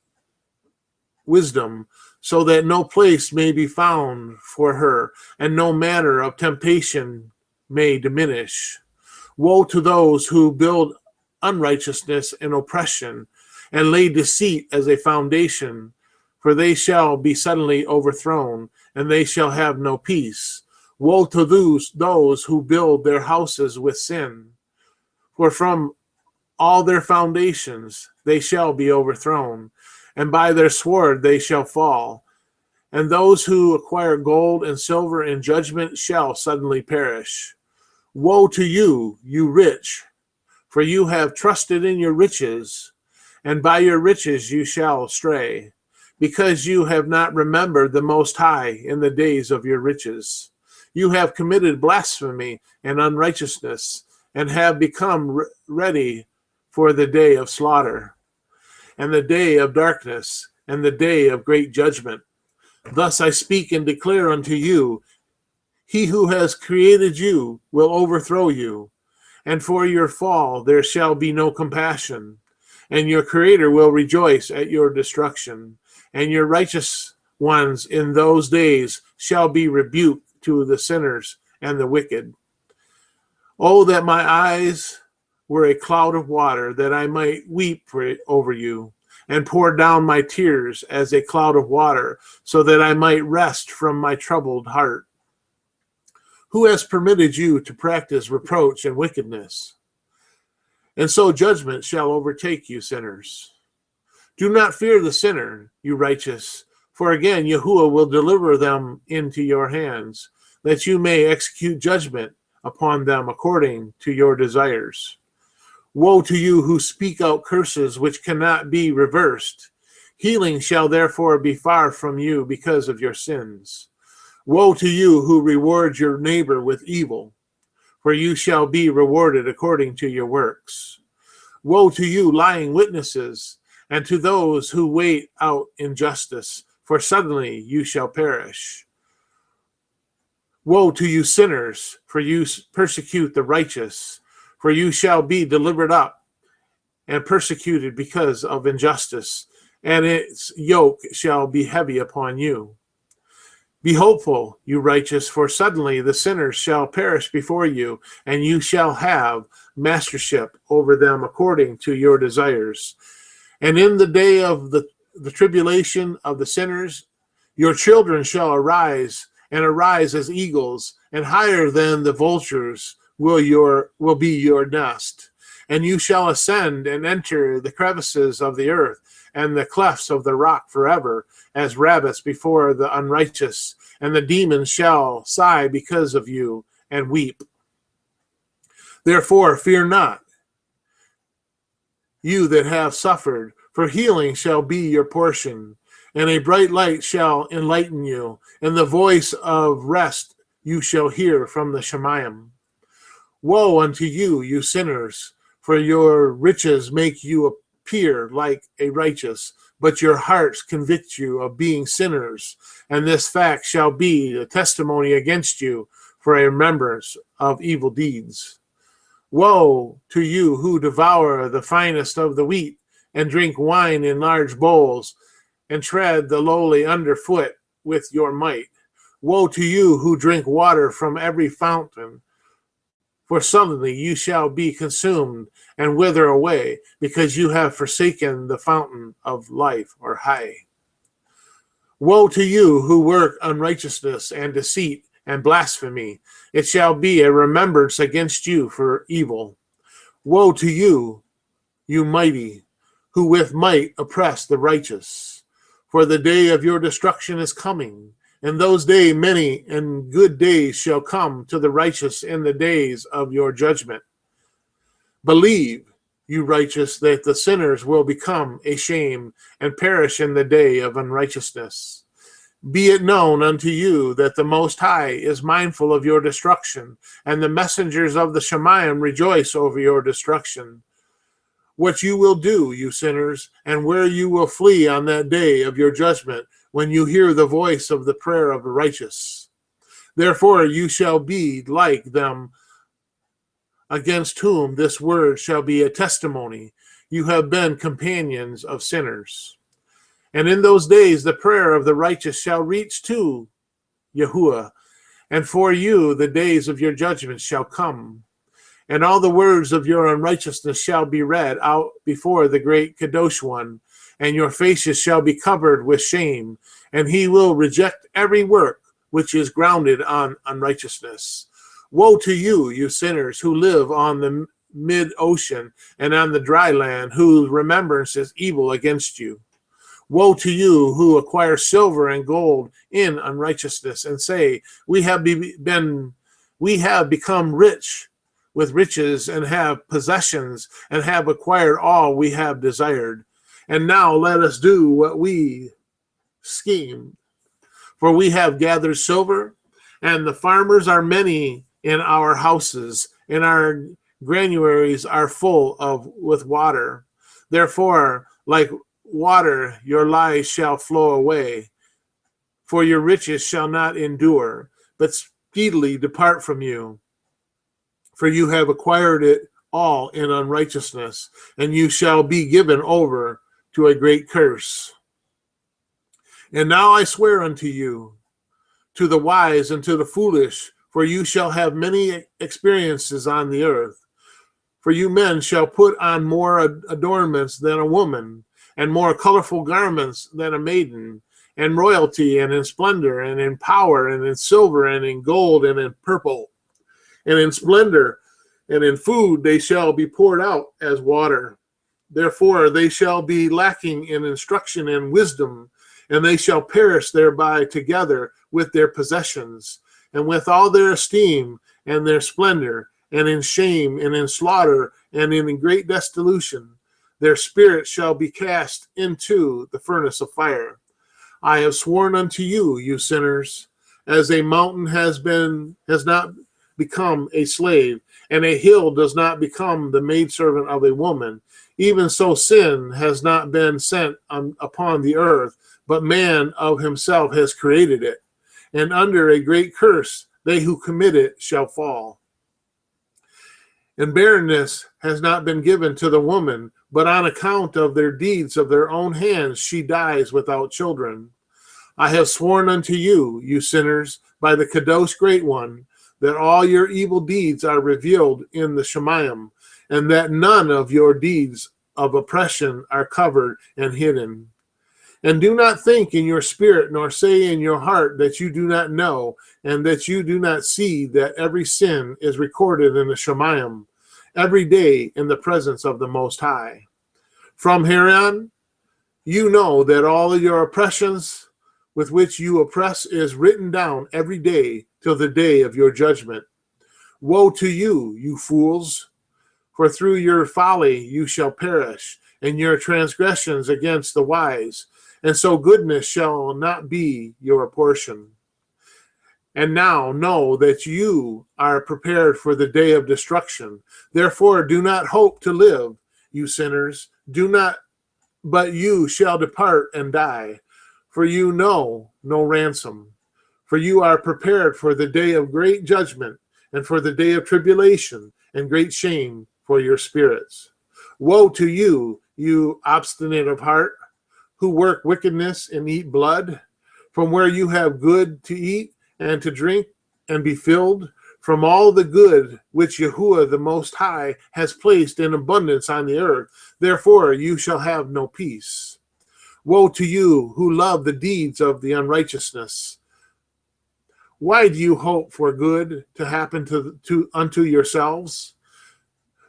wisdom, so that no place may be found for her, and no manner of temptation may diminish. Woe to those who build unrighteousness and oppression, and lay deceit as a foundation, for they shall be suddenly overthrown, and they shall have no peace. Woe to those who build their houses with sin, for from all their foundations they shall be overthrown, and by their sword they shall fall. And those who acquire gold and silver in judgment shall suddenly perish. Woe to you, you rich, for you have trusted in your riches, and by your riches you shall stray, because you have not remembered the Most High in the days of your riches. You have committed blasphemy and unrighteousness, and have become ready for the day of slaughter, and the day of darkness, and the day of great judgment. Thus I speak and declare unto you, he who has created you will overthrow you, and for your fall there shall be no compassion. And your Creator will rejoice at your destruction, and your righteous ones in those days shall be rebuked to the sinners and the wicked. Oh, that my eyes were a cloud of water, that I might weep over you, and pour down my tears as a cloud of water, so that I might rest from my troubled heart. Who has permitted you to practice reproach and wickedness? And so judgment shall overtake you, sinners. Do not fear the sinner, you righteous, for again Yahuwah will deliver them into your hands, that you may execute judgment upon them according to your desires. Woe to you who speak out curses which cannot be reversed. Healing shall therefore be far from you because of your sins. Woe to you who reward your neighbor with evil, for you shall be rewarded according to your works. Woe to you, lying witnesses, and to those who wait out injustice, for suddenly you shall perish. Woe to you, sinners, for you persecute the righteous, for you shall be delivered up and persecuted because of injustice, and its yoke shall be heavy upon you. Be hopeful, you righteous, for suddenly the sinners shall perish before you, and you shall have mastership over them according to your desires. And in the day of the tribulation of the sinners, your children shall arise, and arise as eagles, and higher than the vultures will be your nest. And you shall ascend and enter the crevices of the earth, and the clefts of the rock forever, as rabbits before the unrighteous. And the demons shall sigh because of you, and weep. Therefore fear not, you that have suffered, for healing shall be your portion, and a bright light shall enlighten you, and the voice of rest you shall hear from the Shemayim. Woe unto you, you sinners, for your riches make you appear like a righteous, but your hearts convict you of being sinners, and this fact shall be a testimony against you for a remembrance of evil deeds. Woe to you who devour the finest of the wheat, and drink wine in large bowls, and tread the lowly underfoot with your might. Woe to you who drink water from every fountain, for suddenly you shall be consumed and wither away, because you have forsaken the fountain of life, or Hai. Woe to you who work unrighteousness and deceit and blasphemy. It shall be a remembrance against you for evil. Woe to you, you mighty, who with might oppress the righteous. For the day of your destruction is coming. In those days many and good days shall come to the righteous in the days of your judgment. Believe, you righteous, that the sinners will become a shame and perish in the day of unrighteousness. Be it known unto you that the Most High is mindful of your destruction, and the messengers of the Shemayim rejoice over your destruction. What you will do, you sinners, and where you will flee on that day of your judgment, when you hear the voice of the prayer of the righteous. Therefore you shall be like them against whom this word shall be a testimony. You have been companions of sinners. And in those days the prayer of the righteous shall reach to Yahuwah, and for you the days of your judgment shall come. And all the words of your unrighteousness shall be read out before the great Kadosh one, and your faces shall be covered with shame, and he will reject every work which is grounded on unrighteousness. Woe to you, you sinners, who live on the mid-ocean and on the dry land, whose remembrance is evil against you. Woe to you who acquire silver and gold in unrighteousness, and say, we have become rich with riches, and have possessions, and have acquired all we have desired. And now let us do what we schemed. For we have gathered silver, and the farmers are many in our houses, and our granaries are full with water. Therefore, like water, your lies shall flow away, for your riches shall not endure, but speedily depart from you. For you have acquired it all in unrighteousness, and you shall be given over to a great curse. And now I swear unto you, to the wise and to the foolish, for you shall have many experiences on the earth. For you men shall put on more adornments than a woman, and more colorful garments than a maiden, and royalty, and in splendor, and in power, and in silver, and in gold, and in purple, and in splendor, and in food they shall be poured out as water. Therefore they shall be lacking in instruction and wisdom, and they shall perish thereby together with their possessions, and with all their esteem and their splendor, and in shame, and in slaughter, and in great destitution. Their spirits shall be cast into the furnace of fire. I have sworn unto you, you sinners, as a mountain has not become a slave, and a hill does not become the maidservant of a woman, even so sin has not been sent upon the earth, but man of himself has created it. And under a great curse they who commit it shall fall. And barrenness has not been given to the woman, but on account of their deeds of their own hands she dies without children. I have sworn unto you, you sinners, by the Kadosh Great One, that all your evil deeds are revealed in the Shemayim, and that none of your deeds of oppression are covered and hidden. And do not think in your spirit, nor say in your heart that you do not know, and that you do not see that every sin is recorded in the Shemayim, every day in the presence of the Most High. From here on, you know that all of your oppressions with which you oppress is written down every day till the day of your judgment. Woe to you, you fools! For through your folly you shall perish, and your transgressions against the wise, and so goodness shall not be your portion. And now know that you are prepared for the day of destruction. Therefore do not hope to live, you sinners. Do not, but you shall depart and die. For you know no ransom. For you are prepared for the day of great judgment, and for the day of tribulation, and great shame for your spirits. Woe to you, you obstinate of heart, who work wickedness and eat blood, from where you have good to eat and to drink and be filled, from all the good which Yahuwah the Most High has placed in abundance on the earth. Therefore you shall have no peace. Woe to you who love the deeds of the unrighteousness. Why do you hope for good to happen unto yourselves?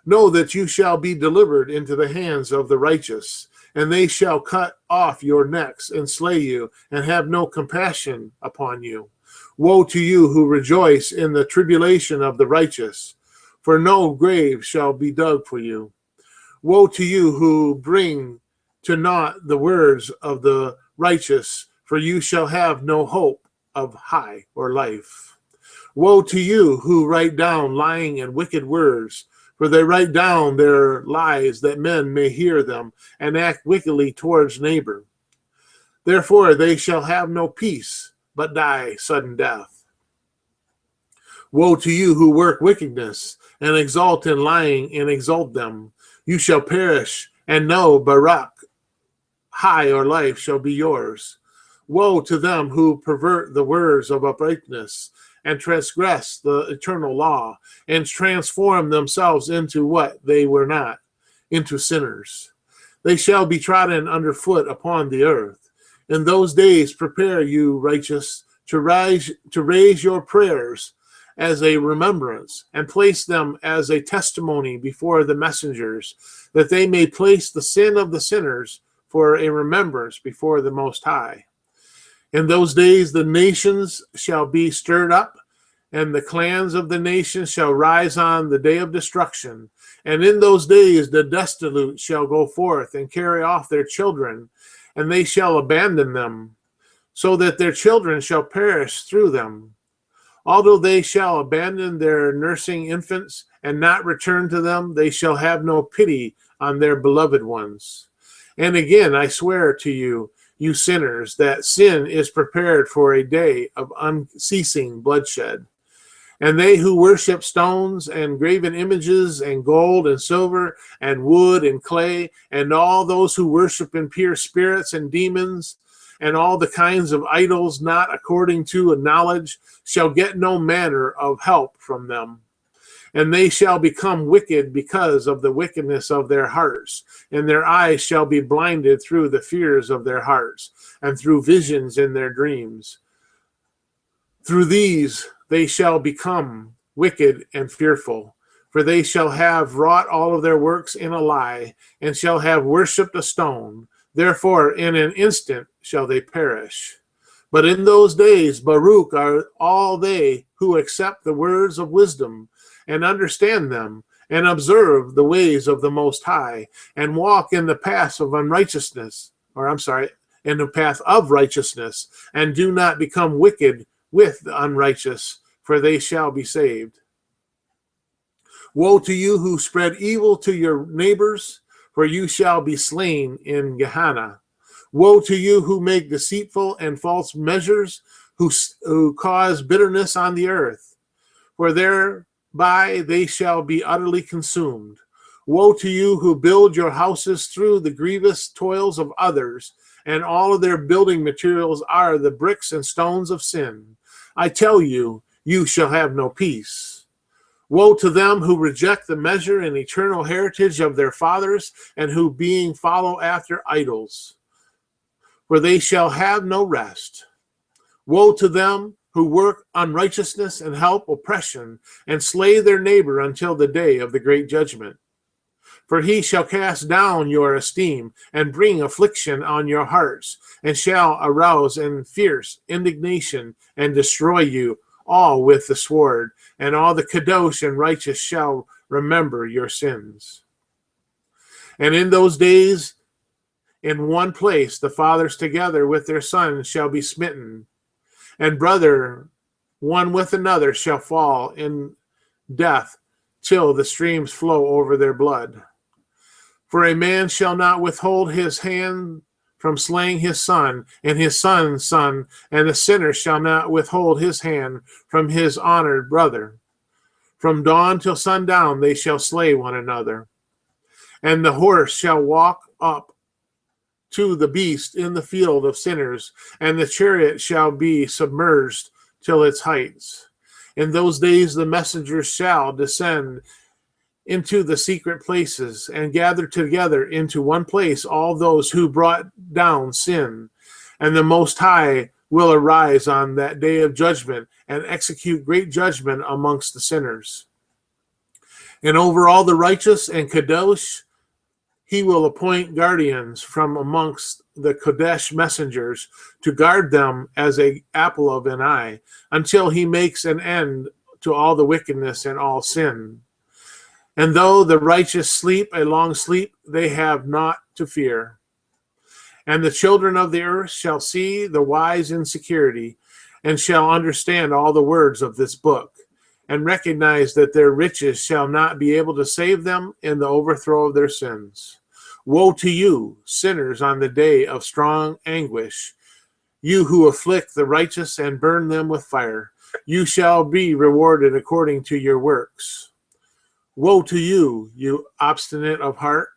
Know that you shall be delivered into the hands of the righteous, and they shall cut off your necks and slay you, and have no compassion upon you. Woe to you who rejoice in the tribulation of the righteous, for no grave shall be dug for you. Woe to you who bring to naught the words of the righteous, for you shall have no hope of high or life. Woe to you who write down lying and wicked words, for they write down their lies that men may hear them, and act wickedly towards neighbor. Therefore they shall have no peace, but die sudden death. Woe to you who work wickedness, and exalt in lying, and exalt them. You shall perish, and no Barak, high or life, shall be yours. Woe to them who pervert the words of uprightness, and transgress the eternal law, and transform themselves into what they were not, into sinners. They shall be trodden underfoot upon the earth. In those days prepare you, righteous, to raise your prayers as a remembrance, and place them as a testimony before the messengers, that they may place the sin of the sinners for a remembrance before the Most High. In those days the nations shall be stirred up, and the clans of the nations shall rise on the day of destruction. And in those days the desolate shall go forth and carry off their children, and they shall abandon them, so that their children shall perish through them. Although they shall abandon their nursing infants and not return to them, they shall have no pity on their beloved ones. And again I swear to you, you sinners, that sin is prepared for a day of unceasing bloodshed. And they who worship stones and graven images and gold and silver and wood and clay, and all those who worship impure spirits and demons, and all the kinds of idols not according to knowledge, shall get no manner of help from them. And they shall become wicked because of the wickedness of their hearts, and their eyes shall be blinded through the fears of their hearts, and through visions in their dreams. Through these they shall become wicked and fearful, for they shall have wrought all of their works in a lie, and shall have worshipped a stone. Therefore in an instant shall they perish. But in those days Baruch are all they who accept the words of wisdom, and understand them, and observe the ways of the Most High, and walk in the path of unrighteousness, in the path of righteousness, and do not become wicked with the unrighteous, for they shall be saved. Woe to you who spread evil to your neighbors, for you shall be slain in Gehenna. Woe to you who make deceitful and false measures, who cause bitterness on the earth, for thereby they shall be utterly consumed. Woe to you who build your houses through the grievous toils of others, and all of their building materials are the bricks and stones of sin. I tell you, you shall have no peace. Woe to them who reject the measure and eternal heritage of their fathers, and who being follow after idols, for they shall have no rest. Woe to them who work unrighteousness and help oppression, and slay their neighbor until the day of the great judgment. For he shall cast down your esteem, and bring affliction on your hearts, and shall arouse in fierce indignation, and destroy you all with the sword, and all the kadosh and righteous shall remember your sins. And in those days, in one place, the fathers together with their sons shall be smitten, and brother one with another shall fall in death, till the streams flow over their blood. For a man shall not withhold his hand from slaying his son, and his son's son, and the sinner shall not withhold his hand from his honored brother. From dawn till sundown they shall slay one another. And the horse shall walk up to the beast in the field of sinners, and the chariot shall be submerged till its heights. In those days the messengers shall descend into the secret places, and gather together into one place all those who brought down sin. And the Most High will arise on that day of judgment, and execute great judgment amongst the sinners. And over all the righteous and kadosh he will appoint guardians from amongst the Kodesh messengers, to guard them as an apple of an eye, until he makes an end to all the wickedness and all sin. And though the righteous sleep a long sleep, they have naught to fear. And the children of the earth shall see the wise in security, and shall understand all the words of this book, and recognize that their riches shall not be able to save them in the overthrow of their sins. Woe to you, sinners, on the day of strong anguish, you who afflict the righteous and burn them with fire. You shall be rewarded according to your works. Woe to you, you obstinate of heart,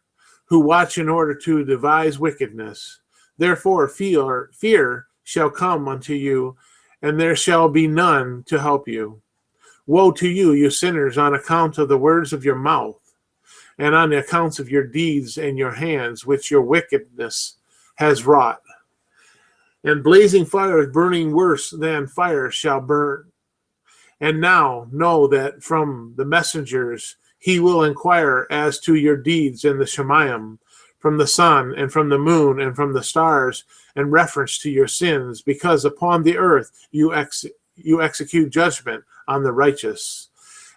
who watch in order to devise wickedness. Therefore fear shall come unto you, and there shall be none to help you. Woe to you, you sinners, on account of the words of your mouth, and on the accounts of your deeds and your hands, which your wickedness has wrought. And blazing fire burning worse than fire shall burn. And now know that from the messengers he will inquire as to your deeds in the Shemayim, from the sun and from the moon and from the stars, in reference to your sins, because upon the earth you execute judgment on the righteous.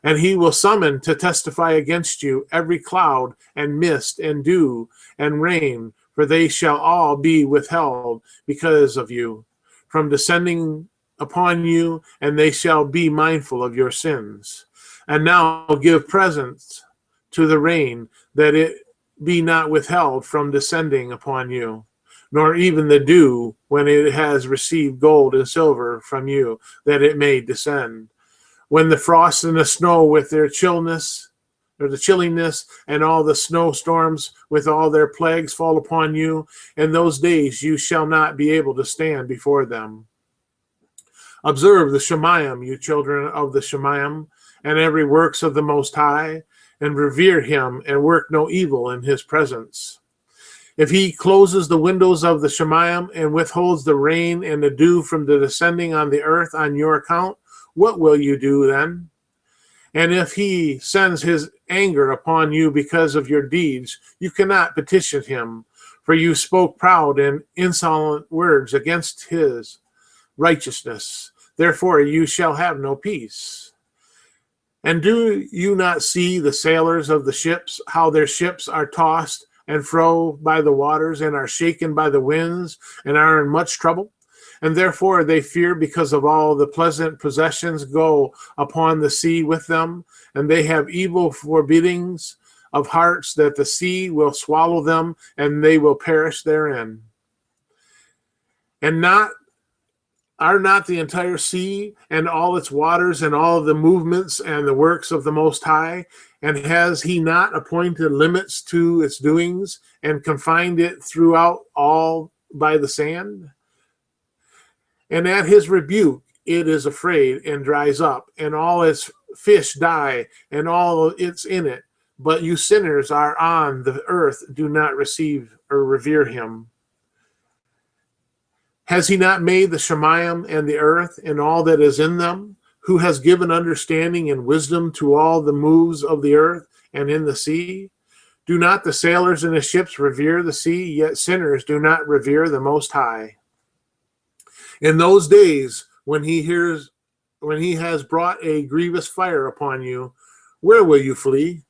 And he will summon to testify against you every cloud and mist and dew and rain, for they shall all be withheld because of you from descending upon you, and they shall be mindful of your sins. And now give presents to the rain, that it be not withheld from descending upon you, nor even the dew when it has received gold and silver from you, that it may descend. When the frost and the snow with their chilliness, and all the snowstorms with all their plagues fall upon you, in those days you shall not be able to stand before them. Observe the Shemayim, you children of the Shemayim, and every works of the Most High, and revere him, and work no evil in his presence. If he closes the windows of the Shemayim, and withholds the rain and the dew from the descending on the earth on your account, what will you do then? And if he sends his anger upon you because of your deeds, you cannot petition him, for you spoke proud and insolent words against his righteousness. Therefore you shall have no peace. And do you not see the sailors of the ships, how their ships are tossed and fro by the waters, and are shaken by the winds, and are in much trouble? And therefore they fear, because of all the pleasant possessions go upon the sea with them, and they have evil forebodings of hearts that the sea will swallow them, and they will perish therein. And are not the entire sea and all its waters and all the movements and the works of the Most High? And has he not appointed limits to its doings, and confined it throughout all by the sand? And at his rebuke it is afraid and dries up, and all its fish die and all it's in it, but you sinners are on the earth, do not receive or revere him. Has he not made the Shemayim and the earth and all that is in them? Who has given understanding and wisdom to all the moves of the earth and in the sea? Do not the sailors in the ships revere the sea? Yet sinners do not revere the Most High. In those days, when he has brought a grievous fire upon you, where will you flee?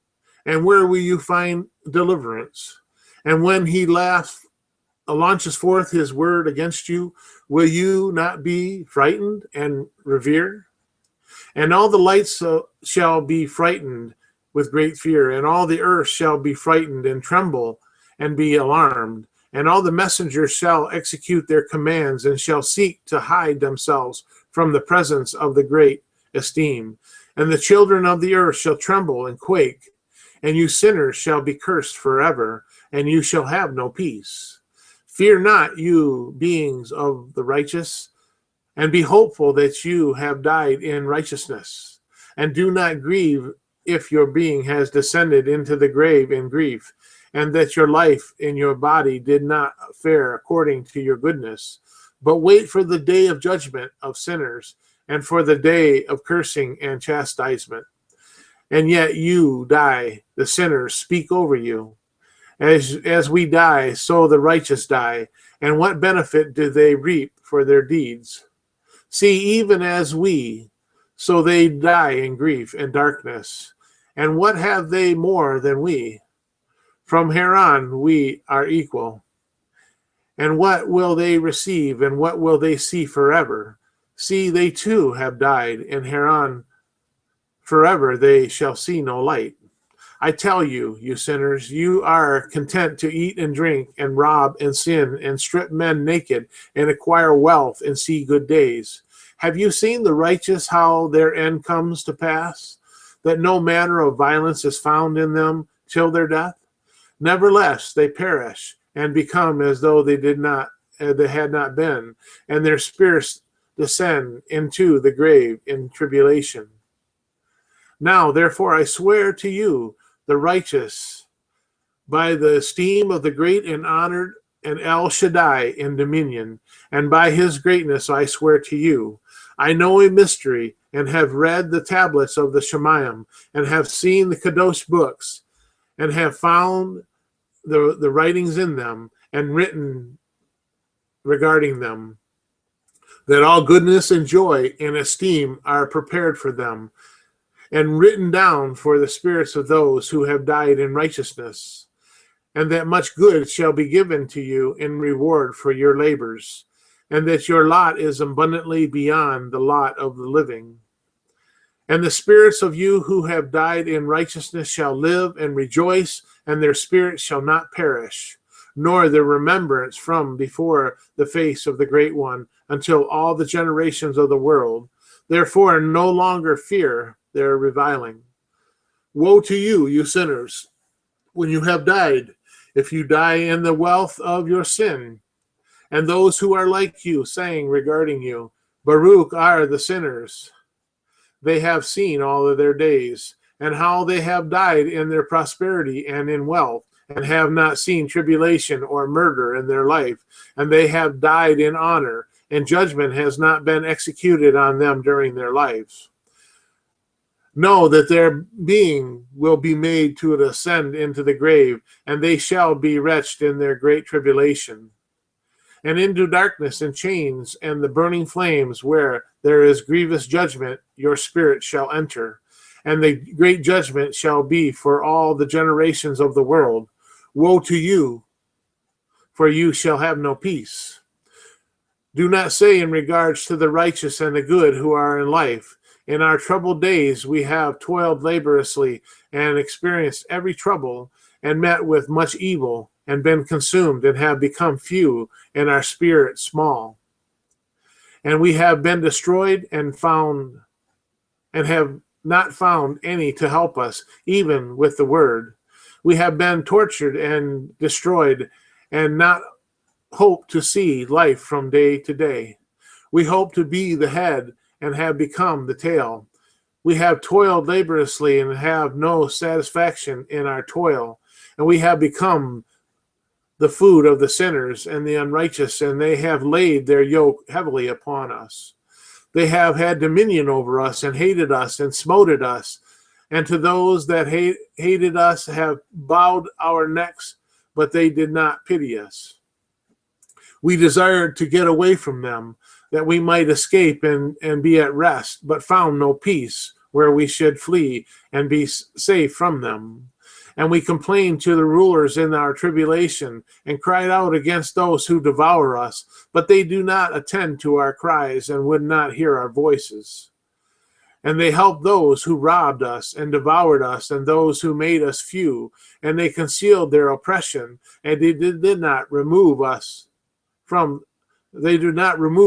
And where will you find deliverance? And when he launches forth his word against you, will you not be frightened and revere? And all the lights shall be frightened with great fear, and all the earth shall be frightened and tremble and be alarmed. And all the messengers shall execute their commands and shall seek to hide themselves from the presence of the great esteem. And the children of the earth shall tremble and quake, and you sinners shall be cursed forever, and you shall have no peace. Fear not, you beings of the righteous, and be hopeful that you have died in righteousness. And do not grieve if your being has descended into the grave in grief, and that your life in your body did not fare according to your goodness. But wait for the day of judgment of sinners, and for the day of cursing and chastisement. And yet you die, the sinners speak over you. As we die, so the righteous die. And what benefit do they reap for their deeds? See, even as we, so they die in grief and darkness. And what have they more than we? From here on we are equal. And what will they receive, and what will they see forever? See, they too have died, and hereon forever they shall see no light. I tell you, you sinners, you are content to eat and drink, and rob and sin, and strip men naked, and acquire wealth, and see good days. Have you seen the righteous, how their end comes to pass, that no manner of violence is found in them till their death? Nevertheless, they perish, and become as though they had not been, and their spirits descend into the grave in tribulation. Now, therefore, I swear to you, the righteous, by the esteem of the great and honored and El Shaddai in dominion, and by his greatness I swear to you, I know a mystery, and have read the tablets of the Shemayim, and have seen the Kadosh books, and have found the writings in them, and written regarding them, that all goodness and joy and esteem are prepared for them, and written down for the spirits of those who have died in righteousness, and that much good shall be given to you in reward for your labors, and that your lot is abundantly beyond the lot of the living. And the spirits of you who have died in righteousness shall live and rejoice, and their spirits shall not perish, nor their remembrance from before the face of the Great One, until all the generations of the world. Therefore no longer fear their reviling. Woe to you, you sinners, when you have died, if you die in the wealth of your sin. And those who are like you, saying regarding you, Baruch are the sinners. They have seen all of their days, and how they have died in their prosperity and in wealth, and have not seen tribulation or murder in their life, and they have died in honor, and judgment has not been executed on them during their lives. Know that their being will be made to ascend into the grave, and they shall be wretched in their great tribulation, and into darkness and chains and the burning flames, where there is grievous judgment, your spirit shall enter. And the great judgment shall be for all the generations of the world. Woe to you, for you shall have no peace. Do not say in regards to the righteous and the good who are in life, in our troubled days we have toiled laboriously and experienced every trouble, and met with much evil, and been consumed, and have become few, and our spirit small. And we have been destroyed and have not found any to help us, even with the word. We have been tortured and destroyed, and not hope to see life from day to day. We hope to be the head, and have become the tail, We have toiled laboriously and have no satisfaction in our toil, and we have become the food of the sinners and the unrighteous, and they have laid their yoke heavily upon us. They have had dominion over us and hated us and smoted us, and to those that hated us have bowed our necks, but they did not pity us. We desired to get away from them, that we might escape and be at rest, but found no peace where we should flee and be safe from them. And we complained to the rulers in our tribulation and cried out against those who devour us, but they do not attend to our cries and would not hear our voices. And they helped those who robbed us and devoured us, and those who made us few, and they concealed their oppression, and they did not remove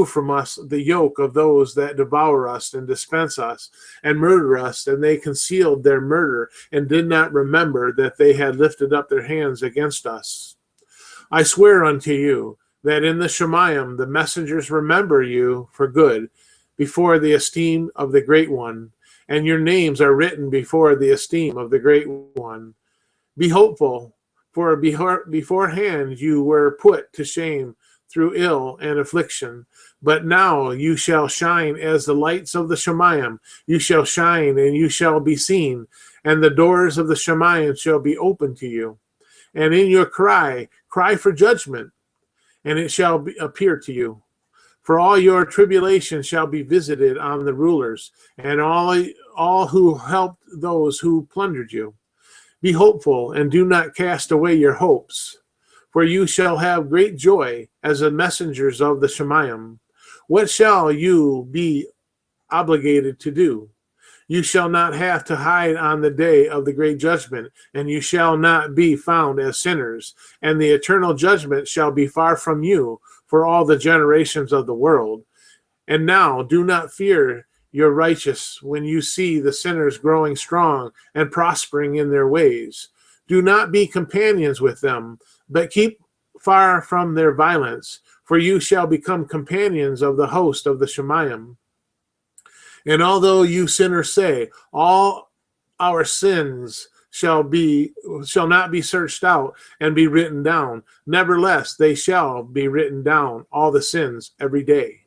from us the yoke of those that devour us and dispense us and murder us, and they concealed their murder and did not remember that they had lifted up their hands against us. I swear unto you that in the Shemayim the messengers remember you for good before the esteem of the Great One, and your names are written before the esteem of the Great One. Be hopeful, for beforehand you were put to shame through ill and affliction. But now you shall shine as the lights of the Shemayim. You shall shine and you shall be seen, and the doors of the Shemayim shall be open to you. And in your cry for judgment, and it shall appear to you. For all your tribulation shall be visited on the rulers, and all who helped those who plundered you. Be hopeful, and do not cast away your hopes, for you shall have great joy as the messengers of the Shemayim. What shall you be obligated to do? You shall not have to hide on the day of the great judgment, and you shall not be found as sinners, and the eternal judgment shall be far from you for all the generations of the world. And now do not fear your righteous when you see the sinners growing strong and prospering in their ways. Do not be companions with them, but keep far from their violence, for you shall become companions of the host of the Shemayim. And although you sinners say, all our sins shall not be searched out and be written down, nevertheless they shall be written down, all the sins every day.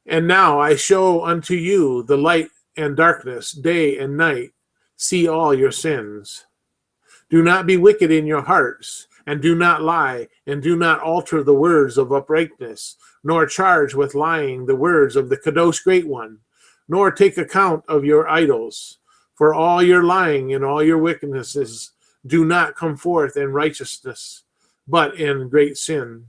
And now I show unto you the light and darkness, day and night. See all your sins. Do not be wicked in your hearts, and do not lie, and do not alter the words of uprightness, nor charge with lying the words of the Kadosh Great One, nor take account of your idols. For all your lying and all your wickednesses do not come forth in righteousness, but in great sin.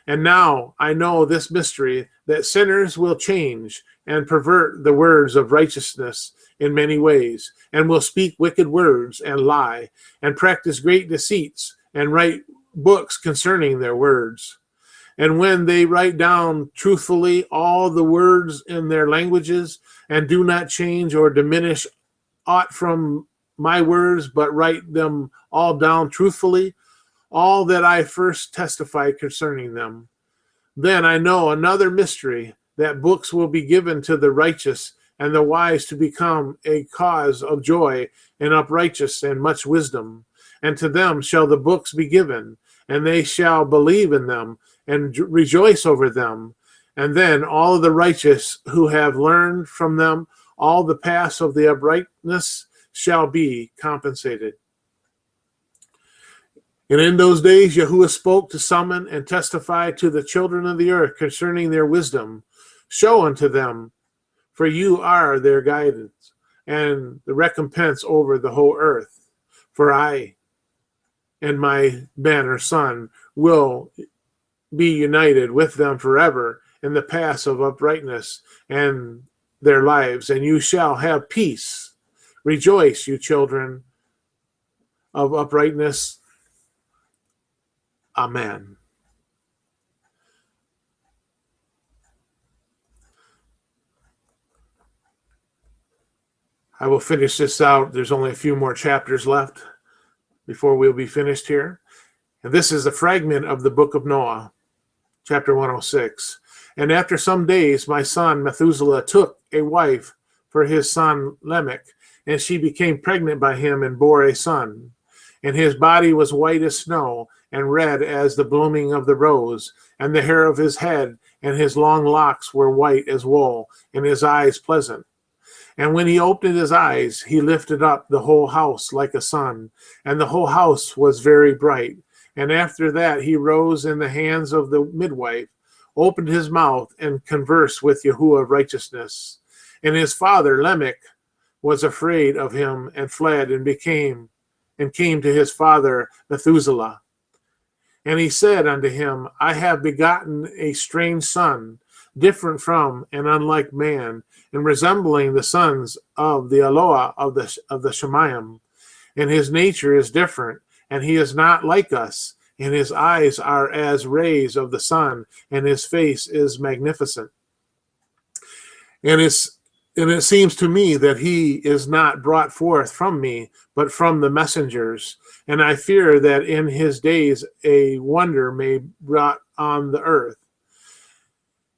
And now I know this mystery, that sinners will change and pervert the words of righteousness in many ways, and will speak wicked words and lie, and practice great deceits, and write books concerning their words. And when they write down truthfully all the words in their languages, and do not change or diminish aught from my words, but write them all down truthfully, all that I first testified concerning them. Then I know another mystery, that books will be given to the righteous and the wise to become a cause of joy and uprightness and much wisdom. And to them shall the books be given, and they shall believe in them and rejoice over them. And then all of the righteous who have learned from them all the paths of the uprightness shall be compensated. And in those days Yahuwah spoke to summon and testify to the children of the earth concerning their wisdom. Show unto them, for you are their guidance and the recompense over the whole earth. For I and my banner son will be united with them forever in the paths of uprightness and their lives, and you shall have peace. Rejoice, you children of uprightness. Amen. I will finish this out. There's only a few more chapters left before we'll be finished here. And this is a fragment of the book of Noah, chapter 106. And after some days, my son Methuselah took a wife for his son Lamech, and she became pregnant by him and bore a son. And his body was white as snow, and red as the blooming of the rose, and the hair of his head and his long locks were white as wool, and his eyes pleasant. And when he opened his eyes, he lifted up the whole house like a sun, and the whole house was very bright. And after that he rose in the hands of the midwife, opened his mouth, and conversed with Yahuwah righteousness. And his father Lamech was afraid of him, and fled, and came to his father Methuselah. And he said unto him, I have begotten a strange son, different from and unlike man, and resembling the sons of the Eloah of the Shemayim. And his nature is different, and he is not like us, and his eyes are as rays of the sun, and his face is magnificent. And it seems to me that he is not brought forth from me, but from the messengers. And I fear that in his days a wonder may be brought on the earth.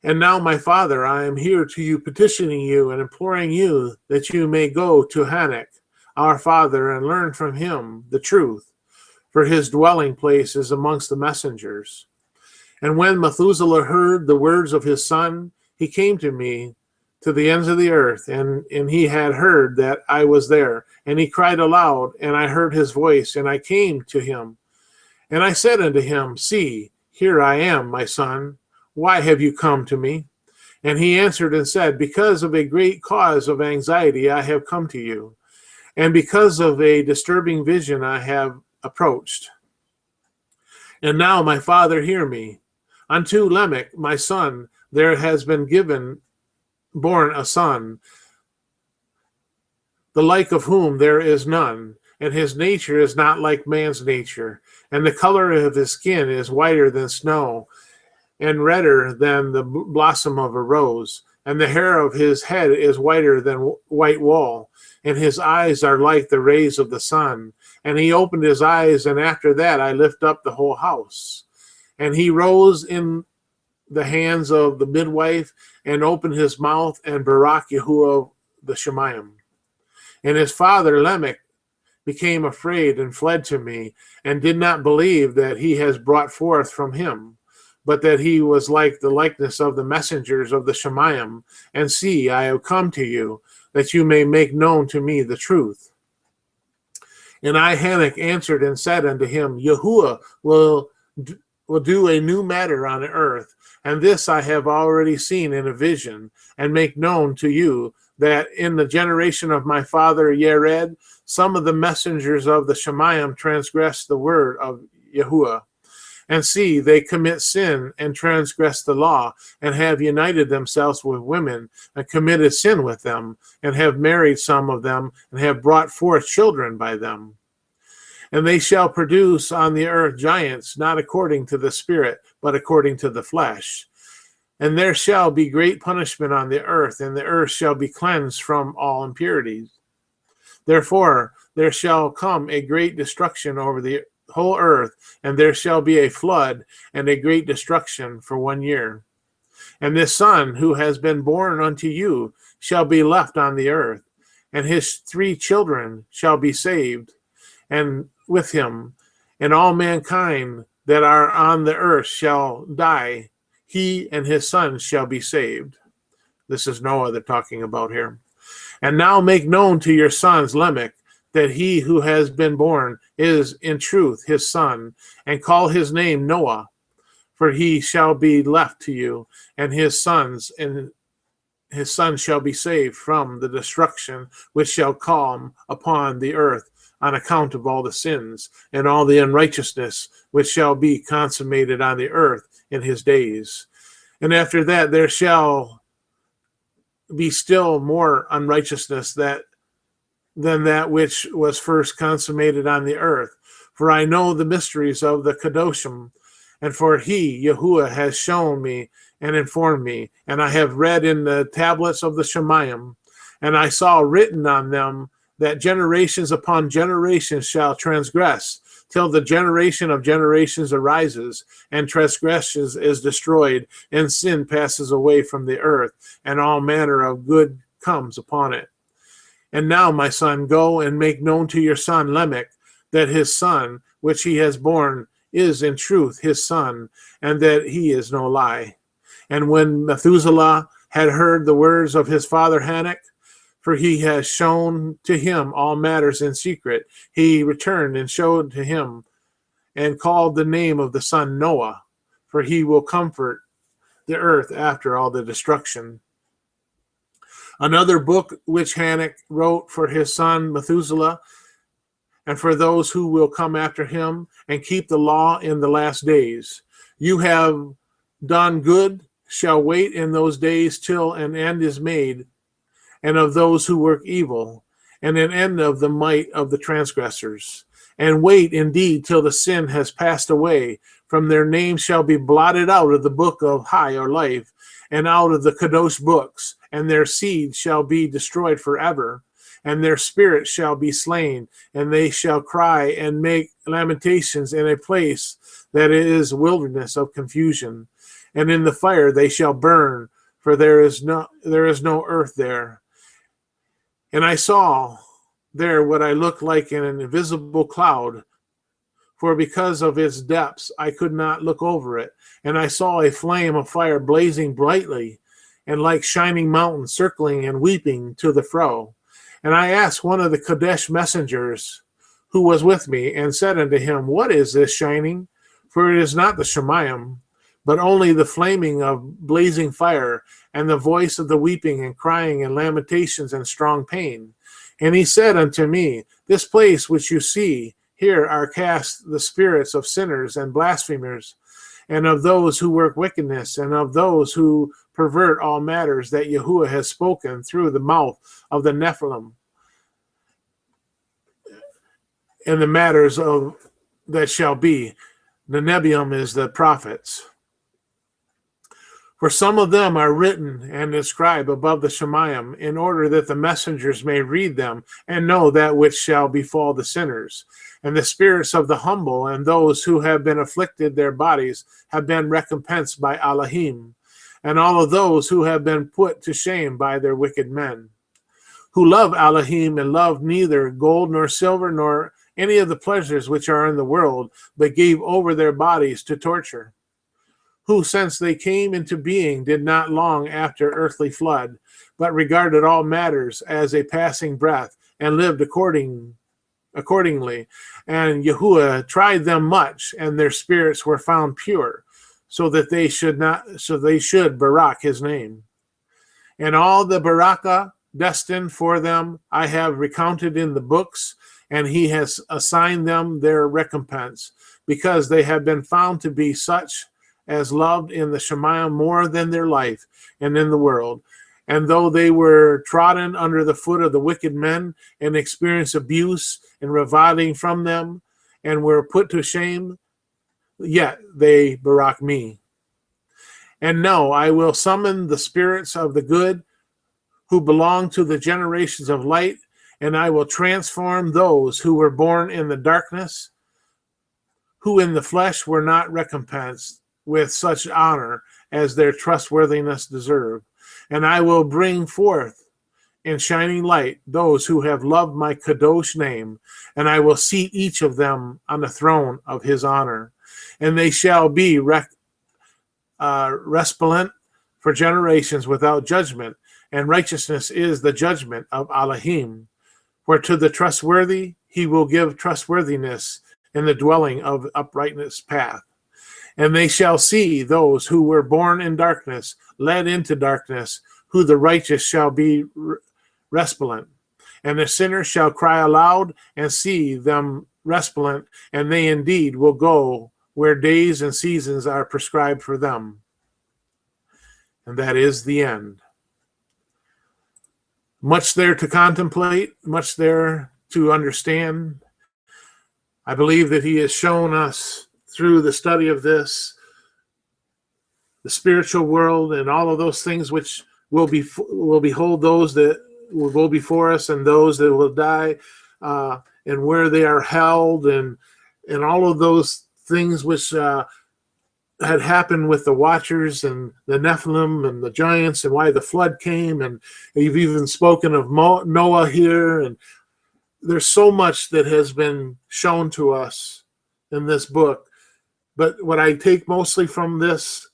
And now, my father, I am here to you, petitioning you and imploring you that you may go to Hanok, our father, and learn from him the truth, for his dwelling place is amongst the messengers. And when Methuselah heard the words of his son, he came to me to the ends of the earth, and he had heard that I was there. And he cried aloud, and I heard his voice, and I came to him. And I said unto him, See, here I am, my son. Why have you come to me? And he answered and said, Because of a great cause of anxiety I have come to you, and because of a disturbing vision I have approached. And now, my father, hear me. Unto Lamech, my son, there has been born a son, the like of whom there is none, and his nature is not like man's nature, and the color of his skin is whiter than snow, and redder than the blossom of a rose, and the hair of his head is whiter than white wool, and his eyes are like the rays of the sun. And he opened his eyes, and after that I lift up the whole house. And he rose in the hands of the midwife, and opened his mouth, and Barak Yahuwah the Shemayim. And his father Lamech became afraid, and fled to me, and did not believe that he has brought forth from him, but that he was like the likeness of the messengers of the Shemayim. And see, I have come to you, that you may make known to me the truth. And I, Hanok, answered and said unto him, Yahuwah will do a new matter on the earth, and this I have already seen in a vision, and make known to you, that in the generation of my father Yered, some of the messengers of the Shemayim transgressed the word of Yahuwah. And see, they commit sin and transgress the law, and have united themselves with women, and committed sin with them, and have married some of them, and have brought forth children by them. And they shall produce on the earth giants, not according to the spirit, but according to the flesh. And there shall be great punishment on the earth, and the earth shall be cleansed from all impurities. Therefore there shall come a great destruction over the whole earth, and there shall be a flood and a great destruction for 1 year. And this son who has been born unto you shall be left on the earth, and his 3 children shall be saved, and with him, and all mankind that are on the earth shall die. He and his sons shall be saved. This is Noah they're talking about here. And now make known to your sons Lamech, that he who has been born is in truth his son, and call his name Noah, for he shall be left to you, and his sons shall be saved from the destruction which shall come upon the earth on account of all the sins and all the unrighteousness which shall be consummated on the earth in his days. And after that there shall be still more unrighteousness than that which was first consummated on the earth. For I know the mysteries of the Kadoshim, and for he, Yahuwah, has shown me and informed me, and I have read in the tablets of the Shemayim, and I saw written on them that generations upon generations shall transgress, till the generation of generations arises, and transgressions is destroyed, and sin passes away from the earth, and all manner of good comes upon it. And now, my son, go and make known to your son Lamech that his son, which he has borne, is in truth his son, and that he is no lie. And when Methuselah had heard the words of his father Hanok, for he has shown to him all matters in secret, he returned and showed to him, and called the name of the son Noah, for he will comfort the earth after all the destruction. Another book which Hanok wrote for his son Methuselah, and for those who will come after him, and keep the law in the last days. You have done good, shall wait in those days till an end is made, and of those who work evil, and an end of the might of the transgressors. And wait indeed till the sin has passed away, from their names shall be blotted out of the book of high or life, and out of the Kadosh books, and their seed shall be destroyed forever, and their spirit shall be slain, and they shall cry and make lamentations in a place that is wilderness of confusion. And in the fire they shall burn, for there is no earth there. And I saw there what I looked like in an invisible cloud, for because of its depths I could not look over it. And I saw a flame of fire blazing brightly, and like shining mountains circling and weeping to the fro. And I asked one of the Kadesh messengers who was with me, and said unto him, what is this shining? For it is not the Shemayim, but only the flaming of blazing fire, and the voice of the weeping and crying and lamentations and strong pain. And he said unto me, this place which you see, here are cast the spirits of sinners and blasphemers, and of those who work wickedness, and of those who pervert all matters that Yahuwah has spoken through the mouth of the Nephilim, and the matters of that shall be. The Nebium is the prophets. For some of them are written and inscribed above the Shemayim, in order that the messengers may read them and know that which shall befall the sinners. And the spirits of the humble and those who have been afflicted, their bodies have been recompensed by Elohim, and all of those who have been put to shame by their wicked men, who love Elohim and love neither gold nor silver nor any of the pleasures which are in the world, but gave over their bodies to torture, who since they came into being did not long after earthly flood, but regarded all matters as a passing breath, and lived accordingly. And Yahuwah tried them much, and their spirits were found pure, so they should barak his name. And all the barakah destined for them I have recounted in the books, and he has assigned them their recompense, because they have been found to be such as loved in the Shemayim more than their life and in the world. And though they were trodden under the foot of the wicked men, and experienced abuse and reviling from them, and were put to shame, yet they barak me. And no, I will summon the spirits of the good who belong to the generations of light, and I will transform those who were born in the darkness, who in the flesh were not recompensed with such honor as their trustworthiness deserved. And I will bring forth in shining light those who have loved my Kadosh name, and I will seat each of them on the throne of his honor. And they shall be resplendent for generations without judgment, and righteousness is the judgment of Elohim. For to the trustworthy he will give trustworthiness in the dwelling of uprightness path. And they shall see those who were born in darkness led into darkness, who the righteous shall be resplendent. And the sinner shall cry aloud and see them resplendent, and they indeed will go where days and seasons are prescribed for them. And that is the end. Much there to contemplate, much there to understand. I believe that he has shown us through the study of this, the spiritual world and all of those things which will behold those that will go before us and those that will die, and where they are held, and all of those things which had happened with the Watchers and the Nephilim and the giants, and why the flood came, and you've even spoken of Noah here, and there's so much that has been shown to us in this book. But what I take mostly from this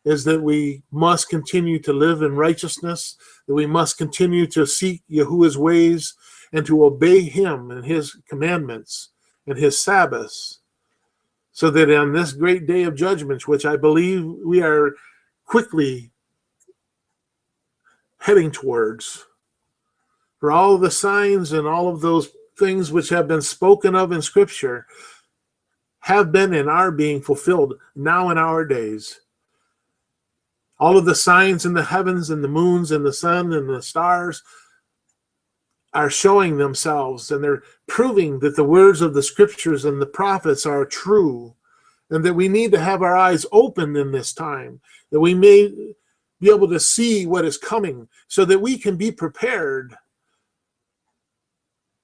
is that we must continue to live in righteousness, that we must continue to seek Yahuwah's ways and to obey him and his commandments and his Sabbaths, so that on this great day of judgment, which I believe we are quickly heading towards, for all of the signs and all of those things which have been spoken of in Scripture have been and are being fulfilled now in our days. All of the signs in the heavens and the moons and the sun and the stars are showing themselves, and they're proving that the words of the Scriptures and the prophets are true, and that we need to have our eyes opened in this time, that we may be able to see what is coming, so that we can be prepared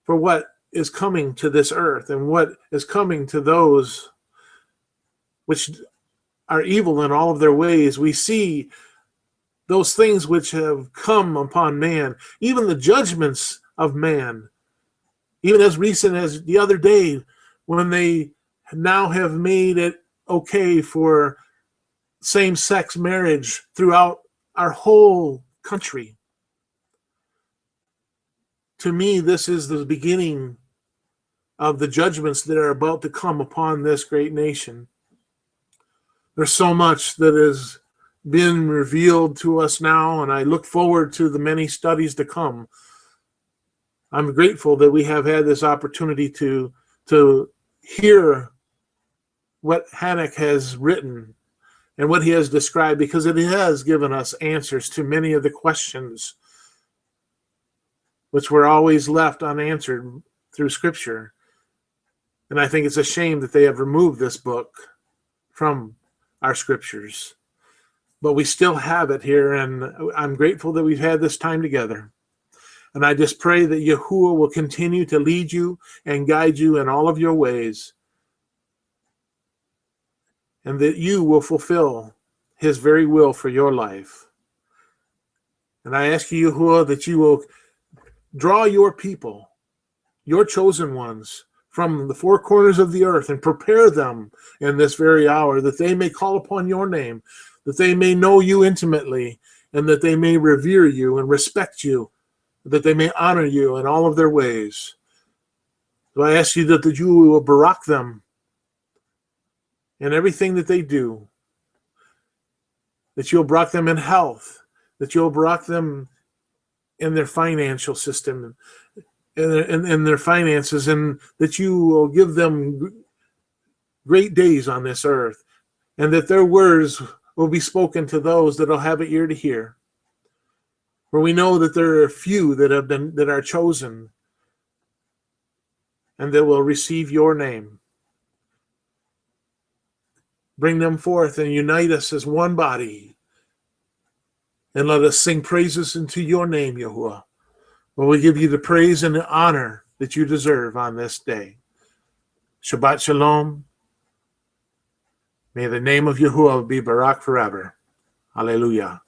for what is coming to this earth and what is coming to those which are evil in all of their ways. We see those things which have come upon man, even the judgments of man, even as recent as the other day, when they now have made it okay for same-sex marriage throughout our whole country. To me, this is the beginning of the judgments that are about to come upon this great nation. There's so much that has been revealed to us now, and I look forward to the many studies to come. I'm grateful that we have had this opportunity to hear what Hanok has written and what he has described, because it has given us answers to many of the questions which were always left unanswered through Scripture. And I think it's a shame that they have removed this book from our Scriptures. But we still have it here, and I'm grateful that we've had this time together. And I just pray that Yahuwah will continue to lead you and guide you in all of your ways, and that you will fulfill his very will for your life. And I ask you, Yahuwah, that you will draw your people, your chosen ones, from the four corners of the earth, and prepare them in this very hour, that they may call upon your name, that they may know you intimately, and that they may revere you and respect you, that they may honor you in all of their ways. So I ask you that you will barak them in everything that they do, that you'll barak them in health, that you'll barak them in their financial system, in their finances, and that you will give them great days on this earth, and that their words will be spoken to those that will have an ear to hear. For we know that there are few that are chosen, and that will receive your name. Bring them forth and unite us as one body, and let us sing praises into your name, Yahuwah. Well, we give you the praise and the honor that you deserve on this day. Shabbat Shalom. May the name of Yahuwah be barak forever. Hallelujah.